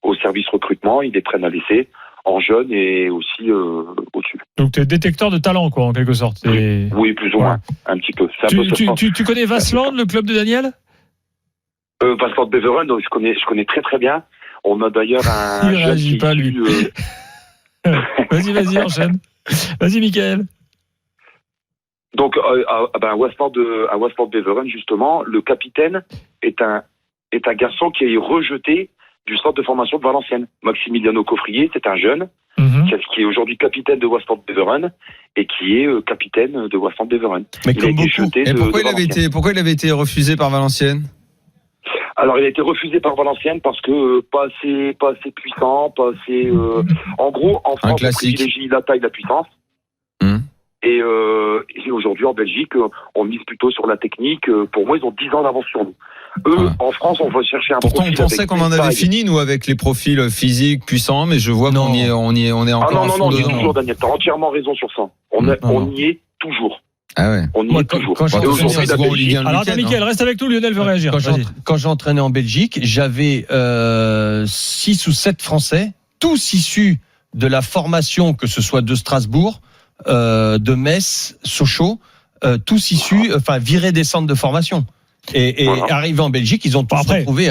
au service recrutement. Ils les prennent à l'essai en jeune et aussi au-dessus. Donc tu es détecteur de talent, quoi, en quelque sorte. Oui, plus ou moins, un petit peu. Tu connais Vassland, le club de Daniel? Vassland Beveren, je connais très très bien. On a d'ailleurs un. Il ne réagit pas, lui. Vas-y, enchaîne. Vas-y, Mickaël. Donc, à Westport Beveren, justement, le capitaine est un garçon qui est rejeté du centre de formation de Valenciennes. Maximiliano Coffrier, c'est un jeune qui est aujourd'hui capitaine de Westport Beveren et qui est capitaine de Westport Beveren. Mais comme beaucoup. Et pourquoi il avait été refusé par Valenciennes? Alors, il a été refusé par Valenciennes parce que pas assez puissant, pas assez. En gros, en France, on privilégie la taille, la puissance. Et aujourd'hui, en Belgique, on mise plutôt sur la technique. Pour moi, ils ont 10 ans d'avance sur nous. Eux, en France, on va chercher un profil. Pourtant, on pensait qu'on en avait fini, nous, avec les profils physiques puissants, mais je vois qu'on y est encore à fond dedans. On y est toujours, Daniel. T'as entièrement raison sur ça. On y est toujours. Ah ouais. On y est toujours. Alors, attends, Mickaël, reste avec nous. Lionel veut réagir. Quand j'entraînais en Belgique, j'avais 6 ou 7 Français, tous issus de la formation, que ce soit de Strasbourg, de Metz, Sochaux, tous issus, virés des centres de formation. Et arrivé en Belgique, ils ont tous retrouvé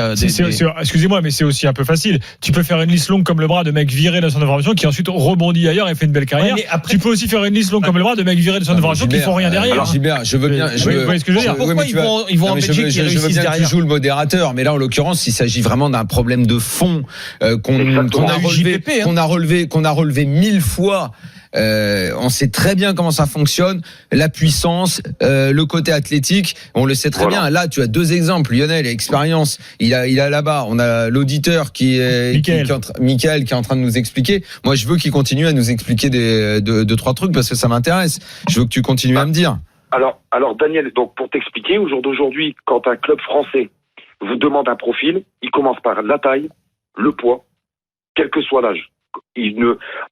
excusez-moi, mais c'est aussi un peu facile. Tu peux faire une liste longue comme le bras de mec viré de son information qui ensuite rebondit ailleurs et fait une belle carrière. Ouais, après, tu peux aussi faire une liste longue comme le bras de mecs virés de son information qui font rien derrière. Alors Gilbert, je veux bien. Vous voyez ce que je veux dire? Pourquoi ils vont en Belgique et réussissent je veux bien derrière? que tu joues le modérateur, mais là en l'occurrence, il s'agit vraiment d'un problème de fond qu'on a relevé 1000 fois. On sait très bien comment ça fonctionne, la puissance, le côté athlétique, on le sait très bien. Là, tu as deux exemples. Lionel, expérience, il a là-bas. On a l'auditeur qui est Michael qui est en train de nous expliquer. Moi, je veux qu'il continue à nous expliquer deux, trois trucs parce que ça m'intéresse. Je veux que tu continues à me dire. Alors Daniel, donc pour t'expliquer, au jour d'aujourd'hui, quand un club français vous demande un profil, il commence par la taille, le poids, quel que soit l'âge.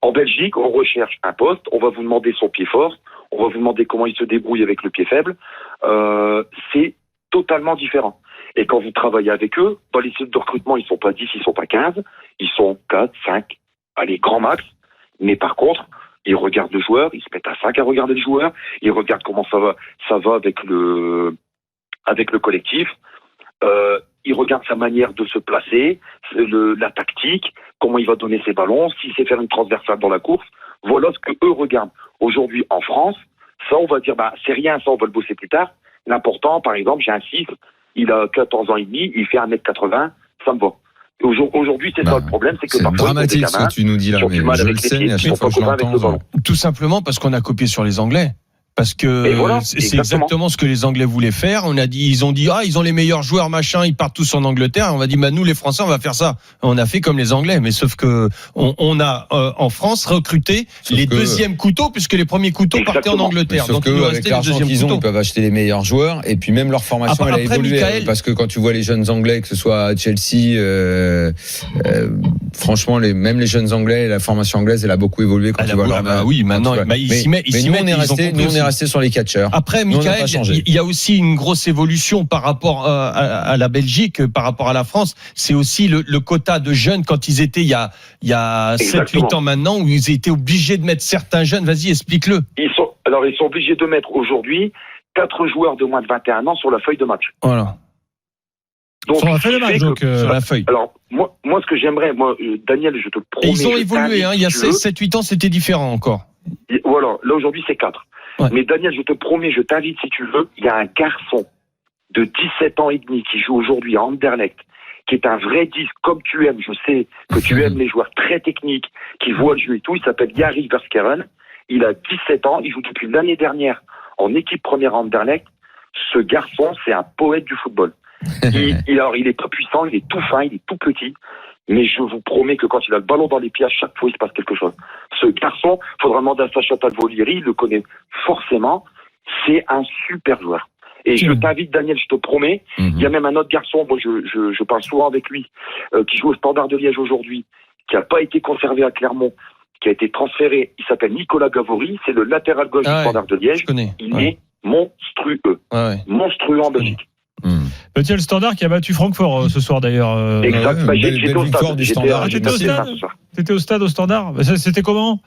En Belgique, on recherche un poste, on va vous demander son pied fort, on va vous demander comment il se débrouille avec le pied faible. C'est totalement différent. Et quand vous travaillez avec eux, dans les sites de recrutement, ils sont pas 10, ils sont pas 15, ils sont 4, 5, allez, grand max. Mais par contre, ils regardent le joueur, ils se mettent à 5 à regarder le joueur, ils regardent comment ça va avec le collectif. Il regarde sa manière de se placer, la tactique, comment il va donner ses ballons, s'il sait faire une transversale dans la course. Voilà ce que eux regardent. Aujourd'hui, en France, ça, on va dire, c'est rien, ça, on va le bosser plus tard. L'important, par exemple, j'ai un 6, il a 14 ans et demi, il fait 1m80, ça me va. Aujourd'hui, c'est ça le problème, c'est que parfois, dramatique ce que tu nous dis là, mais je le sais, mais à chaque fois que je l'entends. Tout simplement parce qu'on a copié sur les Anglais. Parce que voilà, c'est exactement ce que les Anglais voulaient faire. Ils ont dit ils ont les meilleurs joueurs, machin, ils partent tous en Angleterre. Et on va dire nous les Français on va faire ça. On a fait comme les Anglais, mais sauf que on a en France recruté les deuxièmes couteaux puisque les premiers couteaux partaient en Angleterre. Sauf que avec l'argent qu'ils ont, ils peuvent acheter les meilleurs joueurs et puis même leur formation elle a évolué. Parce que quand tu vois les jeunes Anglais, que ce soit à Chelsea, franchement même les jeunes Anglais, la formation anglaise elle a beaucoup évolué quand tu vois leur. Oui, maintenant ils s'y mettent. Mais nous on est resté sur les catcheurs. Après, Michael, il y a aussi une grosse évolution par rapport à la Belgique, par rapport à la France. C'est aussi le quota de jeunes quand ils étaient il y a 7-8 ans maintenant, où ils étaient obligés de mettre certains jeunes. Vas-y, explique-le. Ils sont obligés de mettre aujourd'hui 4 joueurs de moins de 21 ans sur la feuille de match. Voilà. Donc, sur la feuille de match, sur la feuille. Alors, moi, ce que j'aimerais, Daniel, je te promets. Ils ont évolué, il y a 7-8 ans, c'était différent encore. Voilà, là aujourd'hui, c'est 4. Ouais. Mais Daniel, je te promets, je t'invite si tu veux, il y a un garçon de 17 ans et demi qui joue aujourd'hui à Anderlecht, qui est un vrai 10 comme tu aimes. Je sais que tu aimes les joueurs très techniques, qui voient le jeu et tout. Il s'appelle Jari Verskeren. Il a 17 ans. Il joue depuis l'année dernière en équipe première à Anderlecht. Ce garçon, c'est un poète du football. Il est pas puissant, il est tout fin, il est tout petit. Mais je vous promets que quand il a le ballon dans les pieds, à chaque fois, il se passe quelque chose. Ce garçon, faudra demander à Sacha Tavolieri, il le connaît forcément. C'est un super joueur. Et je t'invite, Daniel, je te promets. Il y a même un autre garçon, moi je parle souvent avec lui, qui joue au Standard de Liège aujourd'hui, qui n'a pas été conservé à Clermont, qui a été transféré. Il s'appelle Nicolas Gavori, c'est le latéral gauche du Standard de Liège. Il est monstrueux. Monstrueux en Belgique. Petit le Standard qui a battu Francfort ce soir d'ailleurs. Exact. J'étais au stade du Standard. T'étais au stade au Standard. C'était comment?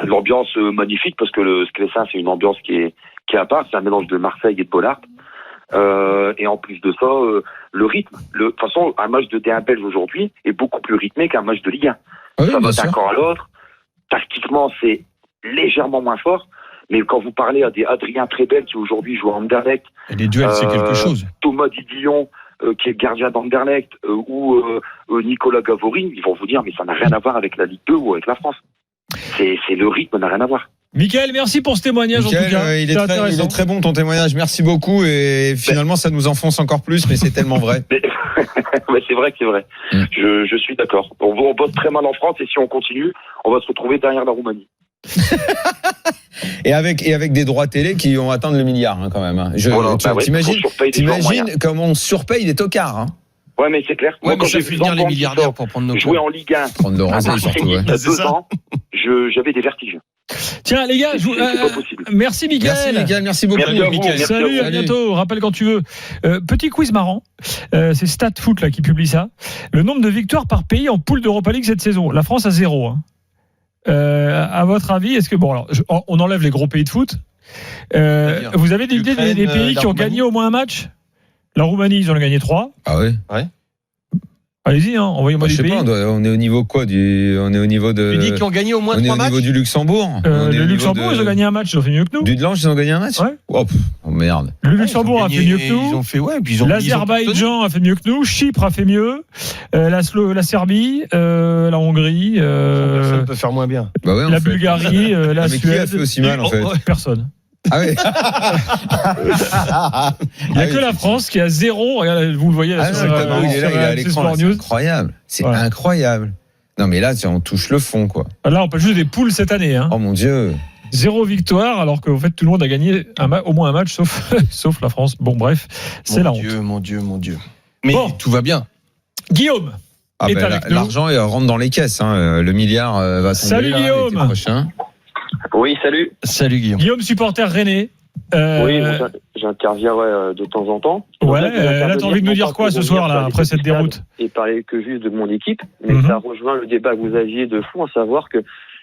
L'ambiance magnifique parce que le Sclessin c'est une ambiance qui est à part. C'est un mélange de Marseille et de Bollaert. Et en plus de ça, le rythme. De toute façon, un match de D1 belge aujourd'hui est beaucoup plus rythmé qu'un match de Ligue 1. Ça va d'un corps à l'autre. Tactiquement, c'est légèrement moins fort. Mais quand vous parlez à des Adrien Trebel qui aujourd'hui joue à Anderlecht, les duels c'est quelque chose. Thomas Didillon qui est gardien d'Anderlecht ou Nicolas Gavori, ils vont vous dire mais ça n'a rien à voir avec la Ligue 2 ou avec la France. C'est le rythme n'a rien à voir. Michael, merci pour ce témoignage. Michael, en tout cas. Il est très bon ton témoignage. Merci beaucoup et finalement ça nous enfonce encore plus, mais c'est tellement vrai. Mais c'est vrai que c'est vrai. Je suis d'accord. On bosse très mal en France et si on continue, on va se retrouver derrière la Roumanie. et avec des droits télé qui vont atteindre le milliard quand même. T'imagines comment on surpaye des tocards hein. Ouais mais c'est clair. Moi, quand j'ai vu venir les milliardaires pour prendre nos jouer en Ligue 1 prendre de rosée surtout il y a 2 ans, j'avais des vertiges. Tiens les gars, merci Mickaël. Merci beaucoup. Salut, à bientôt. Rappelle quand tu veux. Petit quiz marrant. C'est StatFoot là qui publie ça. Le nombre de victoires par pays en poule d'Europa League cette saison. La France a 0. Hein. À votre avis, est-ce que on enlève les gros pays de foot. Vous avez des idées des pays qui ont gagné au moins un match? La Roumanie, ils ont gagné 3. Ah ouais. Allez-y, envoyez-moi Je des sais pays. pas, on est au niveau quoi On est au niveau de. Tu dis qu'ils ont gagné au moins On est 3 au matchs. niveau du Luxembourg. Le Luxembourg, ils ont gagné un match, ils ont fait mieux que nous. Du de l'Ange, ils ont gagné un match. Ouais. Oh merde. Le Luxembourg a fait mieux que Ils ont nous. fait L'Azerbaïdjan a fait mieux que nous. Chypre a fait mieux. La Serbie, la Hongrie, Personne peut faire moins bien. Bah ouais, en la fait. Bulgarie, la Mais qui Suède. a fait aussi mal en fait Personne. Ah ouais. Il n'y a que la France qui a 0. Regardez, vous le voyez là, Ah sur non, le tableau, il est là, il est à l'écran. Sport C'est News. incroyable. C'est Voilà. incroyable. Non mais là, on touche le fond quoi. Là, on parle juste des poules cette année. Oh mon Dieu. 0 victoire, alors qu'en fait, tout le monde a gagné au moins un match, sauf la France. Bon, bref, c'est la honte. Mon Dieu. Mais Bon. tout va bien. Guillaume est avec nous. L'argent rentre dans les caisses. Le milliard va tomber. Salut, Guillaume. l'été prochain. Oui, salut. Salut Guillaume. Guillaume, supporter rennais. Oui, j'interviens de temps en temps. Ouais, là, t'as envie de nous dire quoi ce soir, là, après cette déroute? Et parler que juste de mon équipe, mais ça rejoint le débat que vous aviez de fond, à savoir que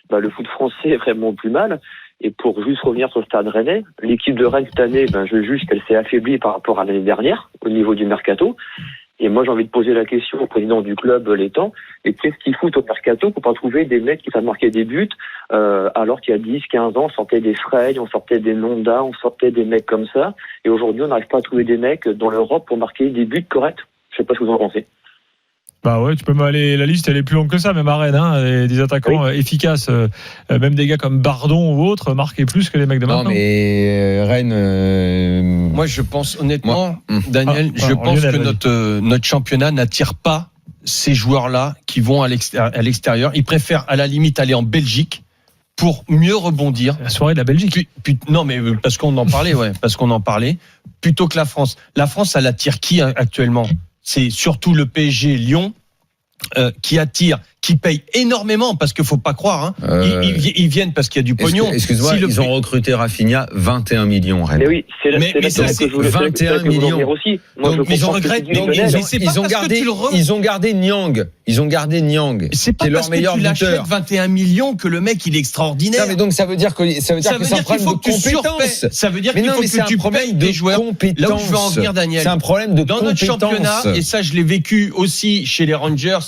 le foot français est vraiment plus mal. Et pour juste revenir sur le stade rennais, l'équipe de Rennes cette année, je juge qu'elle s'est affaiblie par rapport à l'année dernière, au niveau du mercato. Et moi, j'ai envie de poser la question au président du club, l'étant, et qu'est-ce qu'ils foutent au mercato pour pas trouver des mecs qui savent marquer des buts, alors qu'il y a 10, 15 ans, on sortait des Frey, on sortait des Nonda, on sortait des mecs comme ça. Et aujourd'hui, on n'arrive pas à trouver des mecs dans l'Europe pour marquer des buts corrects. Je sais pas ce que vous en pensez. Bah ouais, tu peux m'aller. La liste, elle est plus longue que ça, même à Rennes. Des attaquants efficaces, même des gars comme Bardon ou autres, marquaient plus que les mecs de maintenant. Non mais Rennes. Moi, je pense honnêtement, Daniel, je pense que notre championnat n'attire pas ces joueurs-là qui vont à l'extérieur. Ils préfèrent à la limite aller en Belgique pour mieux rebondir. La soirée de la Belgique. Non, mais parce qu'on en parlait, plutôt que la France. La France, elle attire qui actuellement? C'est surtout le PSG Lyon qui attire, qui paye énormément, parce qu'il faut pas croire. Ils viennent parce qu'il y a du pognon. Excuse-moi, ils ont recruté Rafinha 21 millions. Rennes. Mais oui, c'est la c'est 21 millions. Aussi. Moi, donc, ils ont gardé Niang. Ils ont gardé Niang. C'est pas parce que tu l'achètes 21 millions que le mec il est extraordinaire. Non, mais donc ça veut dire que c'est un problème de compétence. Ça veut dire qu'il faut que tu payes des joueurs. Là où je veux en venir, Daniel. C'est un problème de compétence. Dans notre championnat, et ça je l'ai vécu aussi chez les Rangers,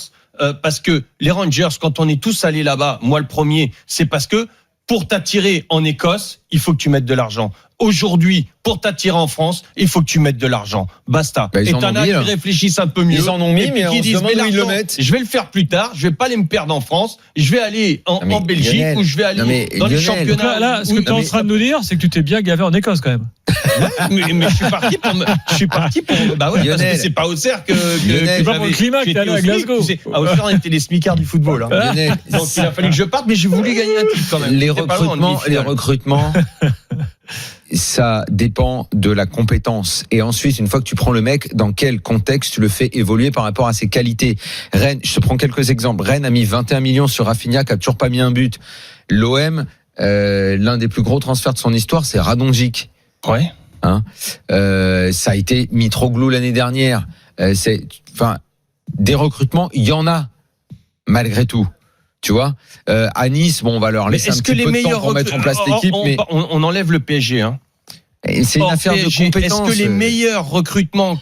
parce que les Rangers, quand on est tous allés là-bas, moi le premier, c'est parce que pour t'attirer en Écosse, il faut que tu mettes de l'argent. Aujourd'hui, pour t'attirer en France, il faut que tu mettes de l'argent. Basta. Et t'en as qui réfléchissent un peu mieux. Ils en ont mis, mais on se demande où ils le mettent. Je vais le faire plus tard. Je vais pas aller me perdre en France. Je vais aller en Belgique, ou je vais aller dans les championnats. Là, ce que tu es en train de nous dire, c'est que tu t'es bien gavé en Écosse quand même. mais je suis parti pour. Bah ouais, parce que c'est pas Auxerre que. C'est pas pour le climat que t'es allé à Glasgow. À Auxerre, on était les smicards du football. Donc il a fallu que je parte, mais j'ai voulu gagner un titre quand même. Les recrutements. Ça dépend de la compétence. Et ensuite, une fois que tu prends le mec, dans quel contexte tu le fais évoluer par rapport à ses qualités. Rennes, je te prends quelques exemples. Rennes a mis 21 millions sur Rafinha, qui a toujours pas mis un but. L'OM, l'un des plus gros transferts de son histoire, c'est Radonjic. Ouais. Ça a été Mitroglou l'année dernière. Des recrutements, il y en a, malgré tout. Tu vois, à Nice, on va leur laisser un petit peu de temps pour mettre en place l'équipe. Mais on enlève le PSG. Et c'est une affaire de compétence. Est-ce que les meilleurs recrutements,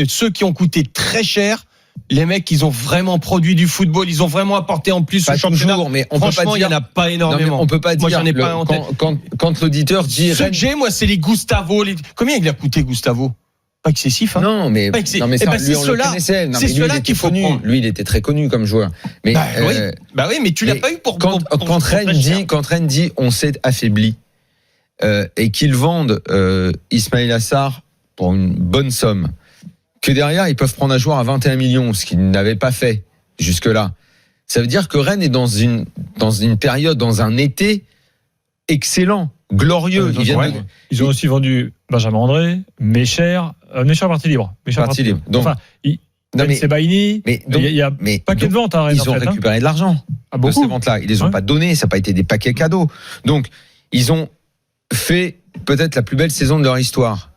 ceux qui ont coûté très cher, les mecs, ils ont vraiment produit du football, ils ont vraiment apporté en plus au championnat. Toujours, mais on franchement, peut pas dire, il n'y en a pas énormément. On peut pas dire. Moi, j'en ai pas en tête. Quand l'auditeur dit. Ce que j'ai, moi, c'est les Gustavo. Combien il a coûté Gustavo? Pas excessif, hein. Non, mais ça, c'est lui, on le connaissait. C'est ceux-là qu'il faut prendre. Lui, il était très connu comme joueur. Mais, oui, mais tu l'as pas eu pour. Quand Rennes dit, on s'est affaibli, et qu'ils vendent, Ismaïla Assar pour une bonne somme, que derrière, ils peuvent prendre un joueur à 21 millions, ce qu'ils n'avaient pas fait jusque-là. Ça veut dire que Rennes est dans une période, dans un été excellent, glorieux. Ils ont aussi vendu Benjamin André, Mécher parti libre. Parti libre. Donc, Sebaini, il y a un paquet de ventes à Rennes. Ils ont récupéré de l'argent de ces ventes-là. Ils les ont pas donné, ça n'a pas été des paquets cadeaux. Donc, ils ont fait peut-être la plus belle saison de leur histoire.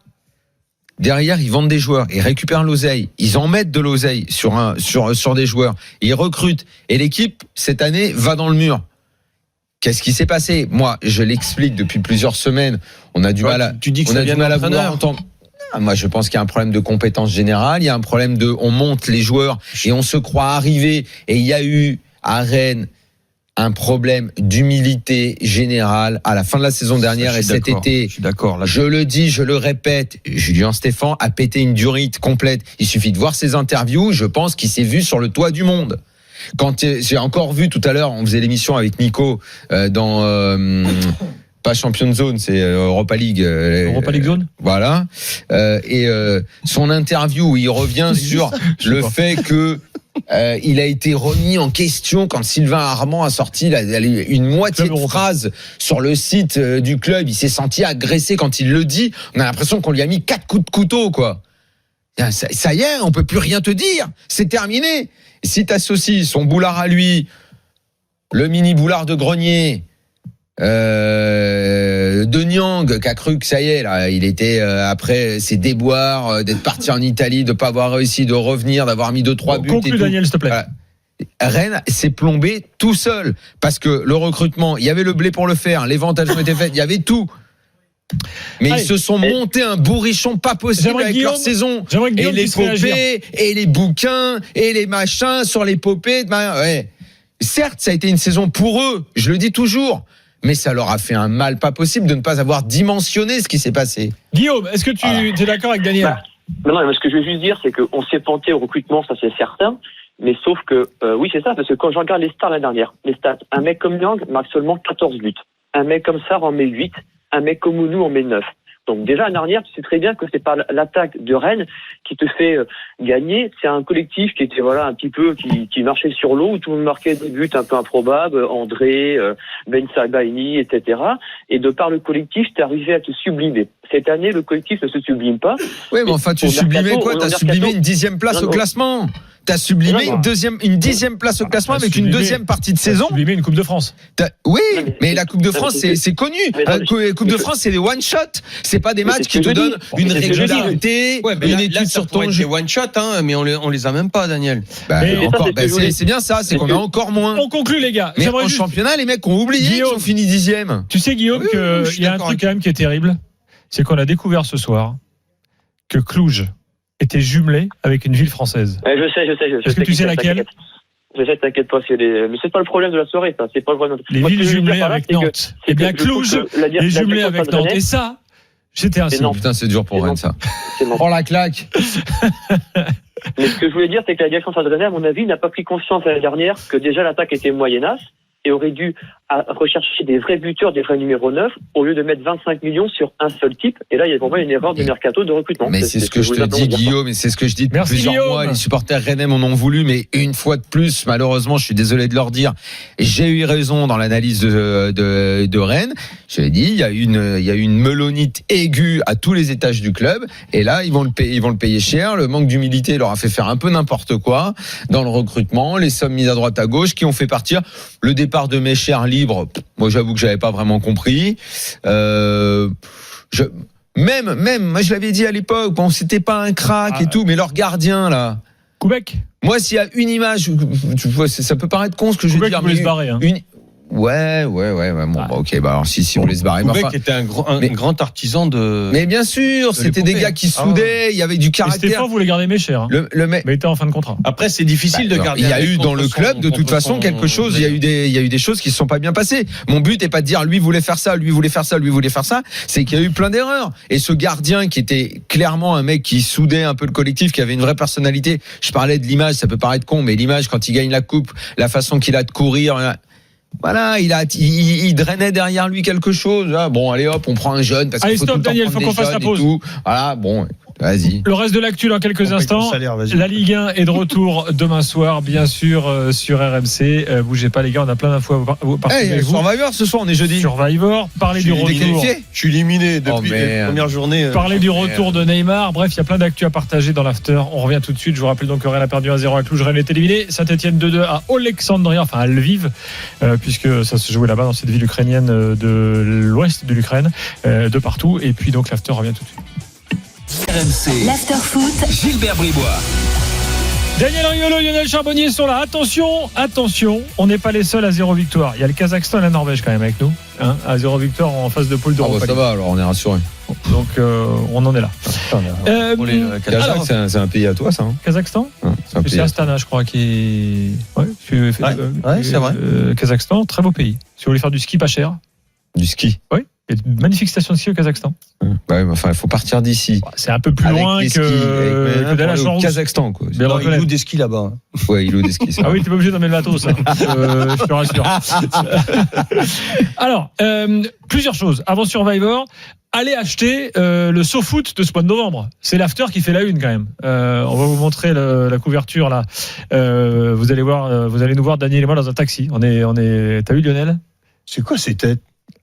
Derrière, ils vendent des joueurs, ils récupèrent l'oseille, ils en mettent de l'oseille sur des joueurs, ils recrutent. Et l'équipe, cette année, va dans le mur. Qu'est-ce qui s'est passé? Moi, je l'explique depuis plusieurs semaines. On a du mal à. Tu dis que ça vient de l'entraîneur. Moi, je pense qu'il y a un problème de compétence générale. Il y a un problème on monte les joueurs et on se croit arrivé. Et il y a eu à Rennes un problème d'humilité générale à la fin de la saison dernière et cet été. Je suis d'accord. Là, je le dis, je le répète, Julien Stéphan a pété une durite complète. Il suffit de voir ses interviews. Je pense qu'il s'est vu sur le toit du monde. Quand j'ai encore vu tout à l'heure, on faisait l'émission avec Nico dans pas Champions Zone, c'est Europa League. Europa League Zone. Voilà. Et son interview où il revient sur le fait que il a été remis en question quand Sylvain Armand a sorti une moitié de phrase sur le site du club. Il s'est senti agressé quand il le dit. On a l'impression qu'on lui a mis 4 coups de couteau, quoi. Ça y est, on peut plus rien te dire. C'est terminé. Et si t'associes son boulard à lui, le mini boulard de Grenier, de Niang qui a cru que ça y est là, il était après ses déboires d'être parti en Italie, de pas avoir réussi de revenir, d'avoir mis 2-3 buts. Conclue, Daniel, s'il te plaît. Voilà. Rennes s'est plombé tout seul parce que le recrutement, il y avait le blé pour le faire, les ventes elles ont été faites, il y avait tout. Mais ils se sont montés un bourrichon pas possible avec leur saison. Et les épopées, et les bouquins, et les machins sur l'épopée. Ouais. Certes, ça a été une saison pour eux, je le dis toujours. Mais ça leur a fait un mal pas possible de ne pas avoir dimensionné ce qui s'est passé. Guillaume, est-ce que tu es d'accord avec Daniel? Non, mais ce que je veux juste dire, c'est qu'on s'est planté au recrutement, ça c'est certain. Mais sauf que, oui, c'est ça, parce que quand je regarde les stars l'année dernière, les stats, un mec comme Niang marque seulement 14 buts. Un mec comme Sarr en met 8. Un mec comme Mounou en met 9. Donc déjà, l'année dernière, tu sais très bien que c'est pas l'attaque de Rennes qui te fait gagner. C'est un collectif qui était un petit peu qui marchait sur l'eau, où tout le monde marquait des buts un peu improbables, André, Ben Sabaini, etc. Et de par le collectif, t'es arrivé à te sublimer. Cette année, le collectif ne se sublime pas. Oui, mais enfin, tu sublimais quoi? T'as sublimé une 10e place au classement. T'as sublimé une 10e place au classement avec une 2e partie de saison. Sublimé une Coupe de France. Oui, mais la Coupe de France, c'est connu. La Coupe de France, c'est des one shot. C'est pas des matchs qui te donnent une régularité, une étude sur ton jeu. Des one shot, mais on les a même pas, Daniel. C'est bien ça, c'est qu'on a encore moins. On conclut, les gars. Mais en championnat, les mecs ont oublié qu'ils ont fini 10e. Tu sais, Guillaume, qu'il y a un truc quand même qui est terrible, c'est qu'on a découvert ce soir que Cluj était jumelé avec une ville française. Je sais. Est-ce que tu sais laquelle? Je sais, t'inquiète pas, mais c'est pas le problème de la soirée, ça. C'est pas le problème. Les villes jumelées avec Nantes. Eh bien, Cluj est jumelé avec Nantes. Et ça, j'étais ainsi. Putain, c'est dur pour Rennes, ça. Oh la claque. Mais ce que je voulais dire, c'est que la direction Stade Rennais, à mon avis, n'a pas pris conscience l'année dernière que déjà l'attaque était moyennasse et aurait dû rechercher des vrais buteurs, des vrais numéros 9, au lieu de mettre 25 millions sur un seul type. Et là, il y a pour moi une erreur de mercato de recrutement. Mais c'est ce que je te dis, Guillaume, et c'est ce que je dis depuis plusieurs mois. Les supporters rennais m'en ont voulu, mais une fois de plus, malheureusement, je suis désolé de leur dire, j'ai eu raison dans l'analyse de Rennes. Je l'ai dit, il y a une melonite aiguë à tous les étages du club, et là, ils vont le payer cher. Le manque d'humilité leur a fait faire un peu n'importe quoi dans le recrutement, les sommes mises à droite à gauche qui ont fait partir le départ de Mecher libre. Moi, j'avoue que j'avais pas vraiment compris. Même, moi, je l'avais dit à l'époque, bon, c'était pas un crack et tout, mais leur gardien, là. Koubek. Moi, s'il y a une image, tu vois, ça peut paraître con ce que je veux dire, mais se barrer, hein. Ouais. Bon, ok, alors si on laisse barrer. Koubek était un grand artisan de. Mais bien sûr, c'était des gars qui soudaient, il y avait du caractère. Stéphane voulait garder Mecher. Hein. Mais il était en fin de contrat. Après, c'est difficile de garder. Il y a eu dans le club, de toute façon, quelque chose. Il y a eu des choses qui se sont pas bien passées. Mon but est pas de dire lui voulait faire ça, lui voulait faire ça, lui voulait faire ça. C'est qu'il y a eu plein d'erreurs. Et ce gardien qui était clairement un mec qui soudait un peu le collectif, qui avait une vraie personnalité. Je parlais de l'image, ça peut paraître con, mais l'image quand il gagne la coupe, la façon qu'il a de courir. Voilà, il drainait derrière lui quelque chose. Ah, bon, allez hop, on prend un jeune parce qu'il faut tout le temps Daniel, faut qu'on fasse la pause. Voilà, bon, vas-y. Le reste de l'actu dans quelques instants. La Ligue 1 est de retour demain soir, bien sûr, sur RMC. Bougez pas, les gars, on a plein d'infos à partager avec vous. Survivor, ce soir, on est jeudi. Survivor, parler du retour. Je suis éliminé depuis la première journée. Parler du retour de Neymar. Bref, il y a plein d'actu à partager dans l'after. On revient tout de suite. Je vous rappelle donc que Rennes a perdu 1-0 à Cluj. Rennes est éliminé. Saint-Etienne 2-2 à Alexandria, enfin à Lviv, puisque ça se jouait là-bas dans cette ville ukrainienne de l'ouest de l'Ukraine, de partout. Et puis donc l'after revient tout de suite. RMC. L'after foot. Gilbert Bribois. Daniel Riolo, Lionel Charbonnier sont là. Attention, on n'est pas les seuls à 0 victoire. Il y a le Kazakhstan et la Norvège quand même avec nous, hein, à 0 victoire en phase de poule d'Europa League. Ça va, alors on est rassuré. Donc on en est là. Kazakhstan, c'est un pays à toi, ça. Hein. Kazakhstan, c'est Astana, je crois, qui. Ouais, c'est vrai. Kazakhstan, très beau pays. Si vous voulez faire du ski pas cher. Du ski. Oui. Il y a une magnifique station de ski au Kazakhstan. Ouais, mais enfin, il faut partir d'ici. C'est un peu plus loin que d'aller à Jean au Kazakhstan, quoi. Il loue des skis là-bas. Ouais, il loue des skis. Ah oui, t'es pas obligé d'emmener le matos, hein. Je te rassure. Alors, plusieurs choses. Avant Survivor, allez acheter le SoFoot de ce mois de novembre. C'est l'after qui fait la une quand même. On va vous montrer la couverture là. Vous allez voir, vous allez nous voir Daniel et moi dans un taxi. On est. T'as vu Lionel ? C'est quoi ces têtes ?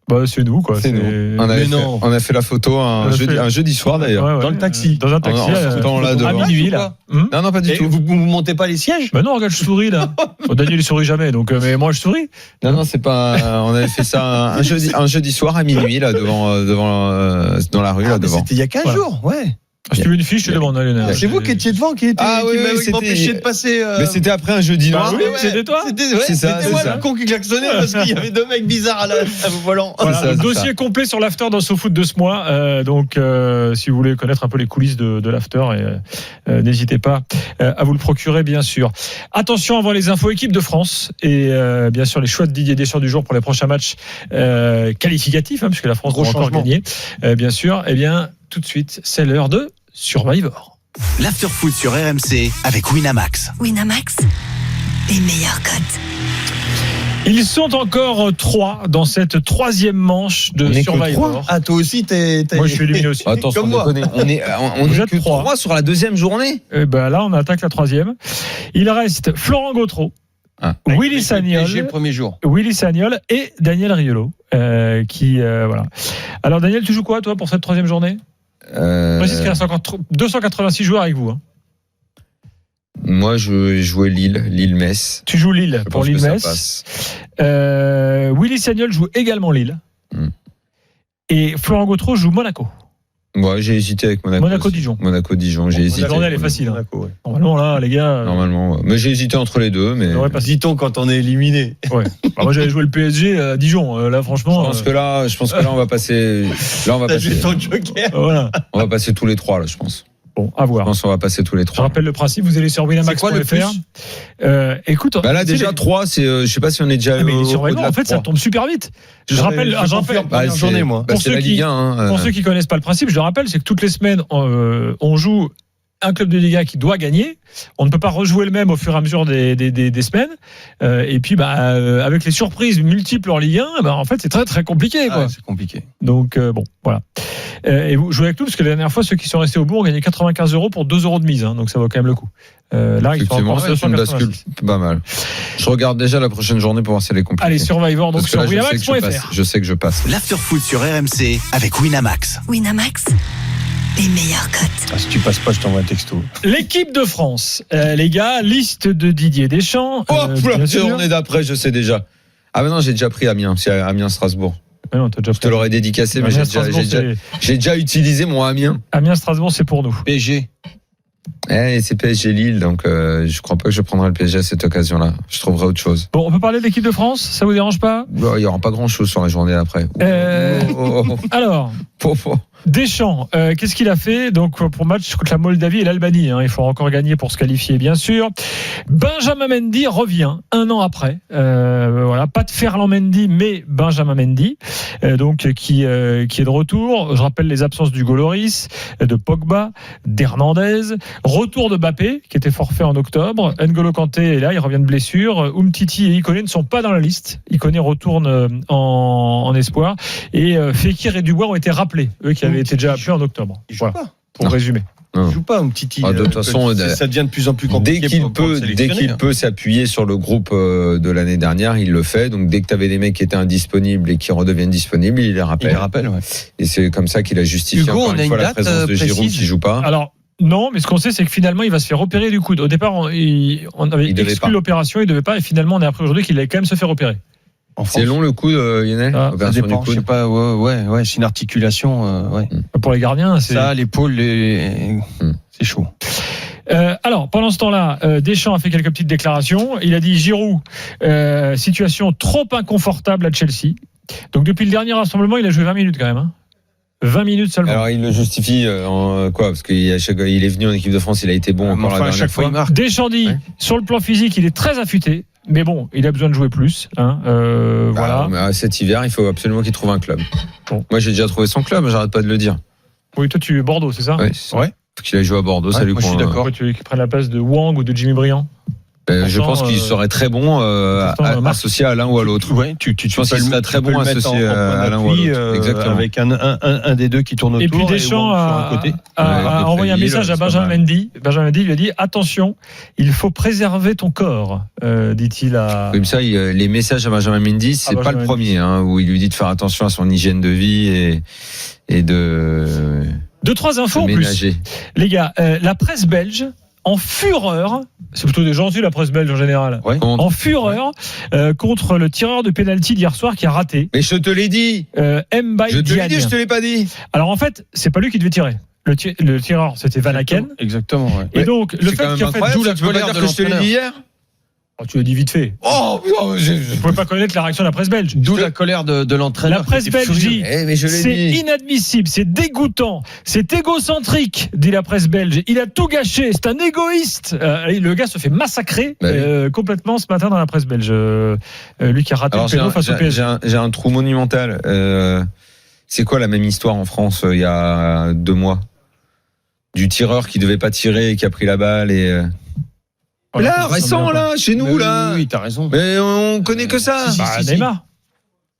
Bah, c'est nous, quoi. C'est nous. On a fait la photo un jeudi soir, d'ailleurs. Ouais, dans le taxi. Dans un taxi. À minuit, là. Non, pas du tout. Vous montez pas les sièges? Bah non, regarde, je souris, là. Daniel, il sourit jamais, donc, mais moi, je souris. Non, c'est pas, on avait fait ça un jeudi soir à minuit, là, dans la rue, là, devant. C'était il y a 15 jours, ouais. Si tu veux une fiche, je te demande, Lionel. C'est vous qui étiez devant, qui m'avait empêché de passer. Mais c'était après un jeudi noir. Oui, c'était toi. C'était moi le con qui klaxonnait parce qu'il y avait deux mecs bizarres à volant. Voilà, le dossier complet sur l'after dans SoFoot de ce mois. Donc, si vous voulez connaître un peu les coulisses de l'after, n'hésitez pas à vous le procurer, bien sûr. Attention avant les infos équipe de France et bien sûr les choix de Didier Deschamps du jour pour les prochains matchs qualificatifs, puisque la France doit encore gagner, bien sûr. Eh bien, tout de suite, c'est l'heure de Survivor. L'after foot sur RMC avec Winamax. Winamax, les meilleurs cotes. Ils sont encore 3 dans cette troisième manche de Survivor. Ah, toi aussi, moi, je suis éliminé aussi. Attends, comme moi. On est que 3 sur la deuxième journée. Et ben là, on attaque la troisième. Il reste Florent Gautreau, Willy Sagnol, le premier jour. Willy Sagnol et Daniel Riolo. Voilà. Alors, Daniel, tu joues quoi, toi, pour cette troisième journée? Précise qu'il reste encore 286 joueurs avec vous. Hein. Moi, je jouais Lille-Metz. Tu joues Lille pour Lille-Metz. Willy Sagnol joue également Lille. Et Florent Gautreau joue Monaco. Ouais, j'ai hésité avec Monaco. Monaco-Dijon. Monaco-Dijon, j'ai hésité. La journée, elle est facile. Monaco, ouais. Normalement, là, les gars. Normalement, ouais. Mais j'ai hésité entre les deux. Mais dit-on quand on est éliminé. Ouais. Moi, j'avais joué le PSG à Dijon. Là, franchement. Je pense que là, on va passer. Là, on va passer. Ton joker. Voilà. On va passer tous les trois, là, je pense. Bon, à voir. Je pense qu'on va passer tous les 3. Je rappelle le principe, vous allez sur winamax.fr. Écoute, là déjà 3, c'est je sais pas si on est déjà mais en fait ça tombe super vite. Je rappelle première journée moi. Pour ceux qui connaissent pas le principe, je le rappelle, c'est que toutes les semaines on joue un club de Liga qui doit gagner. On ne peut pas rejouer le même au fur et à mesure des semaines. Et puis, avec les surprises multiples en Ligue 1, en fait, c'est très très compliqué. Quoi. C'est compliqué. Donc, bon, voilà. Et vous jouez avec nous, parce que la dernière fois, ceux qui sont restés au bout ont gagné 95 € pour 2 € de mise. Donc, ça vaut quand même le coup. Là, ils sont encore une bascule pas mal. Je regarde déjà la prochaine journée pour voir si elle est compliquée. Allez, Survivor, donc sur winamax.fr. Je sais que je passe. L'after foot sur RMC avec Winamax. Winamax, les meilleurs cotes. Si tu passes pas, je t'envoie un texto. L'équipe de France, les gars, liste de Didier Deschamps. La journée d'après, je sais déjà. Ah, mais non, j'ai déjà pris Amiens. C'est Amiens-Strasbourg. Non, je te l'aurais dédicacé, mais j'ai déjà utilisé mon Amiens. Amiens-Strasbourg, c'est pour nous. PSG. C'est PSG Lille, donc je crois pas que je prendrai le PSG à cette occasion-là. Je trouverai autre chose. Bon, on peut parler de l'équipe de France, ça vous dérange pas? Il y aura pas grand-chose sur la journée d'après. Alors, Deschamps, qu'est-ce qu'il a fait donc pour match contre la Moldavie et l'Albanie, il faut encore gagner pour se qualifier, bien sûr. Benjamin Mendy revient un an après. Voilà, pas de Ferland Mendy, mais Benjamin Mendy, donc qui est de retour. Je rappelle les absences du Goloris, de Pogba, d'Hernandez. Retour de Mbappé, qui était forfait en octobre. N'Golo Kanté est là, il revient de blessure. Umtiti et Ikoné ne sont pas dans la liste. Ikoné retourne en espoir. Et Fekir et Dubois ont été rappelés, eux qui avaient été déjà appelés en octobre. Voilà, pour résumer. Il joue pas Umtiti. De toute façon, ça devient de plus en plus compliqué. Dès qu'il peut s'appuyer sur le groupe de l'année dernière, il le fait. Donc dès que tu avais des mecs qui étaient indisponibles et qui redeviennent disponibles, il les rappelle. Et c'est comme ça qu'il a justifié Hugo, encore une fois la présence de Giroud qui joue pas. Alors, non, mais ce qu'on sait, c'est que finalement, il va se faire opérer du coude. Au départ, on avait exclu l'opération, il devait pas, et finalement, on a appris aujourd'hui qu'il allait quand même se faire opérer. C'est long le coude, Lionel. Ça dépend, je sais pas. Ouais, c'est une articulation. Pour les gardiens, c'est ça, l'épaule, c'est chaud. Alors, pendant ce temps-là, Deschamps a fait quelques petites déclarations. Il a dit Giroud, situation trop inconfortable à Chelsea. Donc, depuis le dernier rassemblement, il a joué 20 minutes quand même. Hein. 20 minutes seulement. Alors, il le justifie en quoi ? Parce qu'il est venu en équipe de France, il a été bon encore la dernière fois. Deschamps dit, sur le plan physique, il est très affûté. Mais bon, il a besoin de jouer plus. Hein, voilà. Mais cet hiver, il faut absolument qu'il trouve un club. Bon. Moi, j'ai déjà trouvé son club, j'arrête pas de le dire. Oui, toi, tu es Bordeaux, c'est ça ? Ouais. Faut qu'il aille jouer à Bordeaux, ça lui moi, je suis d'accord. Tu veux qu'il prenne la place de Wang ou de Jimmy Briand ? Je pense qu'il serait très bon associé à l'un ou à l'autre. Ouais, tu penses qu'il serait très bon associé à l'un ou à l'autre. Exactement. Avec un des deux qui tourne autour. Et puis Deschamps a envoyé un message à Benjamin Mendy. Benjamin Mendy lui a dit attention, il faut préserver ton corps, dit-il à. Comme ça, les messages à Benjamin Mendy, c'est pas le premier où il lui dit de faire attention à son hygiène de vie et de. 2-3 infos en plus. Les gars, la presse belge. En fureur, c'est plutôt des gentils la presse belge en général. Ouais. En fureur contre le tireur de pénalty d'hier soir qui a raté. Mais je te l'ai dit. Mbaye je te l'ai dit, je te l'ai pas dit. Alors en fait, c'est pas lui qui devait tirer. Le tireur, c'était Van Aken. Exactement. Ouais. Et donc le fait qu'il a fait d'où la colère de l'entraîneur. Je te l'ai dit hier. Oh, tu l'as dit vite fait. Oh, je ne pouvais pas connaître la réaction de la presse belge. D'où la colère de l'entraîneur. La presse belge dit c'est inadmissible, c'est dégoûtant, c'est égocentrique, dit la presse belge. Il a tout gâché, c'est un égoïste. Le gars se fait massacrer complètement ce matin dans la presse belge. Lui qui a raté le péno face au PSG. J'ai un trou monumental. C'est quoi la même histoire en France il y a 2 mois ? Du tireur qui devait pas tirer et qui a pris la balle et. Là, récent, là, chez nous, là. Oui, t'as raison. Mais on connaît que ça. Neymar.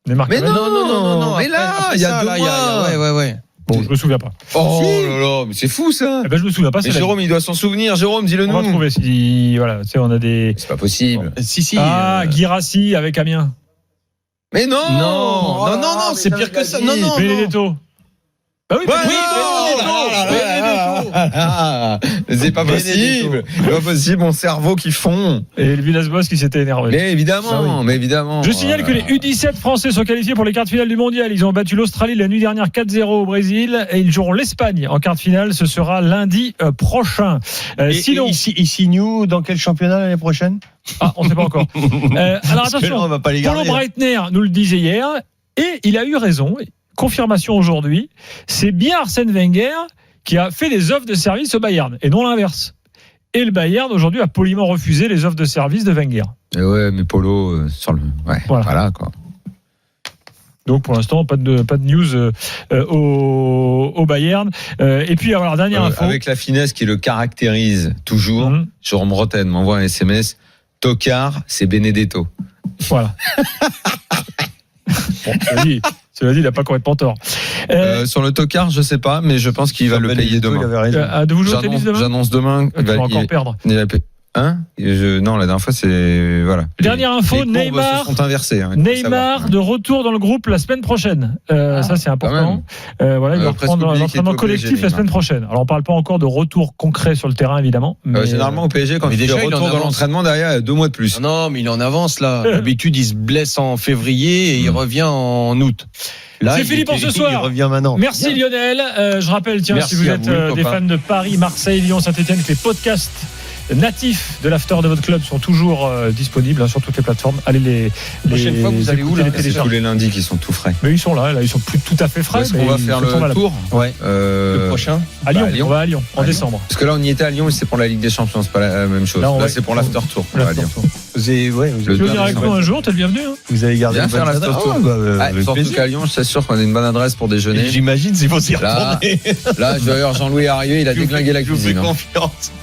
Mais non. Mais là, il y a 2 mois. Ouais. Bon, je me souviens pas. Oh là là, mais c'est fou ça. Je me souviens pas. Mais Jérôme, il doit s'en souvenir. Jérôme, dis-le nous. On va trouver si voilà, tu sais, on a des. C'est pas possible. Si. Guirassy avec Amiens. Mais non, c'est pire que ça. Non. Benedetto. Bah oui, c'est pas possible. C'est pas possible, mon cerveau qui fond. Et le Villas-Boas qui s'était énervé. Mais évidemment. Je signale que les U17 français sont qualifiés pour les quarts de finale du mondial. Ils ont battu l'Australie la nuit dernière 4-0 au Brésil et ils joueront l'Espagne en quart de finale. Ce sera lundi prochain. Sinon, ils signent où, dans quel championnat l'année prochaine ? On ne sait pas encore. Alors attention, on va pas les garder. Paulo Breitner nous le disait hier et il a eu raison. Confirmation aujourd'hui, c'est bien Arsène Wenger qui a fait les offres de service au Bayern et non l'inverse. Et le Bayern aujourd'hui a poliment refusé les offres de service de Wenger. Et ouais, mais Polo sur le voilà quoi. Donc pour l'instant pas de news au Bayern. Et puis alors dernière info avec la finesse qui le caractérise toujours. Jérôme Rotten m'envoie un SMS. Tocard, c'est Benedetto. Voilà. Cela dit, il n'a pas complètement tort. Sur le tocard, je ne sais pas, mais je pense qu'il va le payer demain. De vous jouer au tennis demain ? J'annonce demain. Tu vas encore perdre. Non, la dernière fois, c'est. Voilà. Dernière info, Neymar. Se sont inversés, Neymar de retour dans le groupe la semaine prochaine. Ça, c'est important. Il va reprendre l'entraînement collectif la semaine prochaine. Alors, on ne parle pas encore de retour concret sur le terrain, évidemment. Mais généralement, au PSG, quand il fait retour dans l'entraînement, derrière, il y a 2 mois de plus. Non, mais il en avance, là. D'habitude, il se blesse en février et il revient en août. Là, c'est fini pour ce soir. Il revient maintenant. Merci Lionel. Je rappelle, si vous êtes des fans de Paris, Marseille, Lyon, Saint-Etienne, que les podcasts natifs de l'after de votre club sont toujours disponibles sur toutes les plateformes. Allez les prochaine fois vous allez où là ? C'est tous les lundis qui sont tout frais. Mais ils sont là, ils sont plus tout à fait frais. Est-ce qu'on va faire le tour ? Le prochain à Lyon. On va à Lyon en décembre. Parce que là on y était à Lyon, mais c'est pour la Ligue des Champions, c'est pas la même chose. Là c'est pour l'after tour. Tu veux venir avec nous un jour ? T'es le bienvenu. Vous allez garder faire l'after tour. Surtout qu'à Lyon, je t'assure qu'on a une bonne adresse pour déjeuner. J'imagine c'est pour s'y retourner. Là, d'ailleurs Jean-Louis est arrivé, il a déglingué la cuisine. Je vous fais confiance.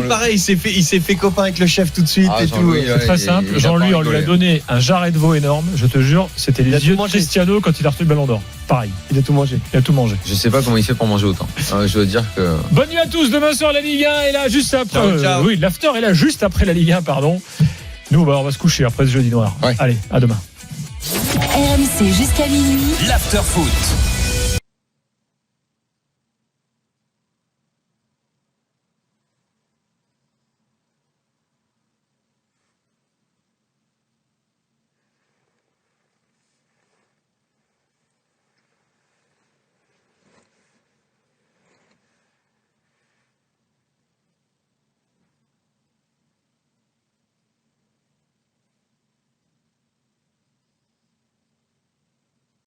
Pareil, il s'est fait copain avec le chef tout de suite et tout. C'est très simple. Jean-Louis, on lui a donné un jarret de veau énorme. Je te jure, c'était les yeux de Cristiano quand il a reçu le ballon d'or. Pareil. Il a tout mangé. Je sais pas comment il fait pour manger autant. Je veux dire que. Bonne nuit à tous. Demain soir la Ligue 1 est là juste après. Ciao. Oui, l'after est là juste après la Ligue 1, pardon. Nous, on va se coucher après ce jeudi noir. Allez, à demain. RMC jusqu'à minuit. L'after foot.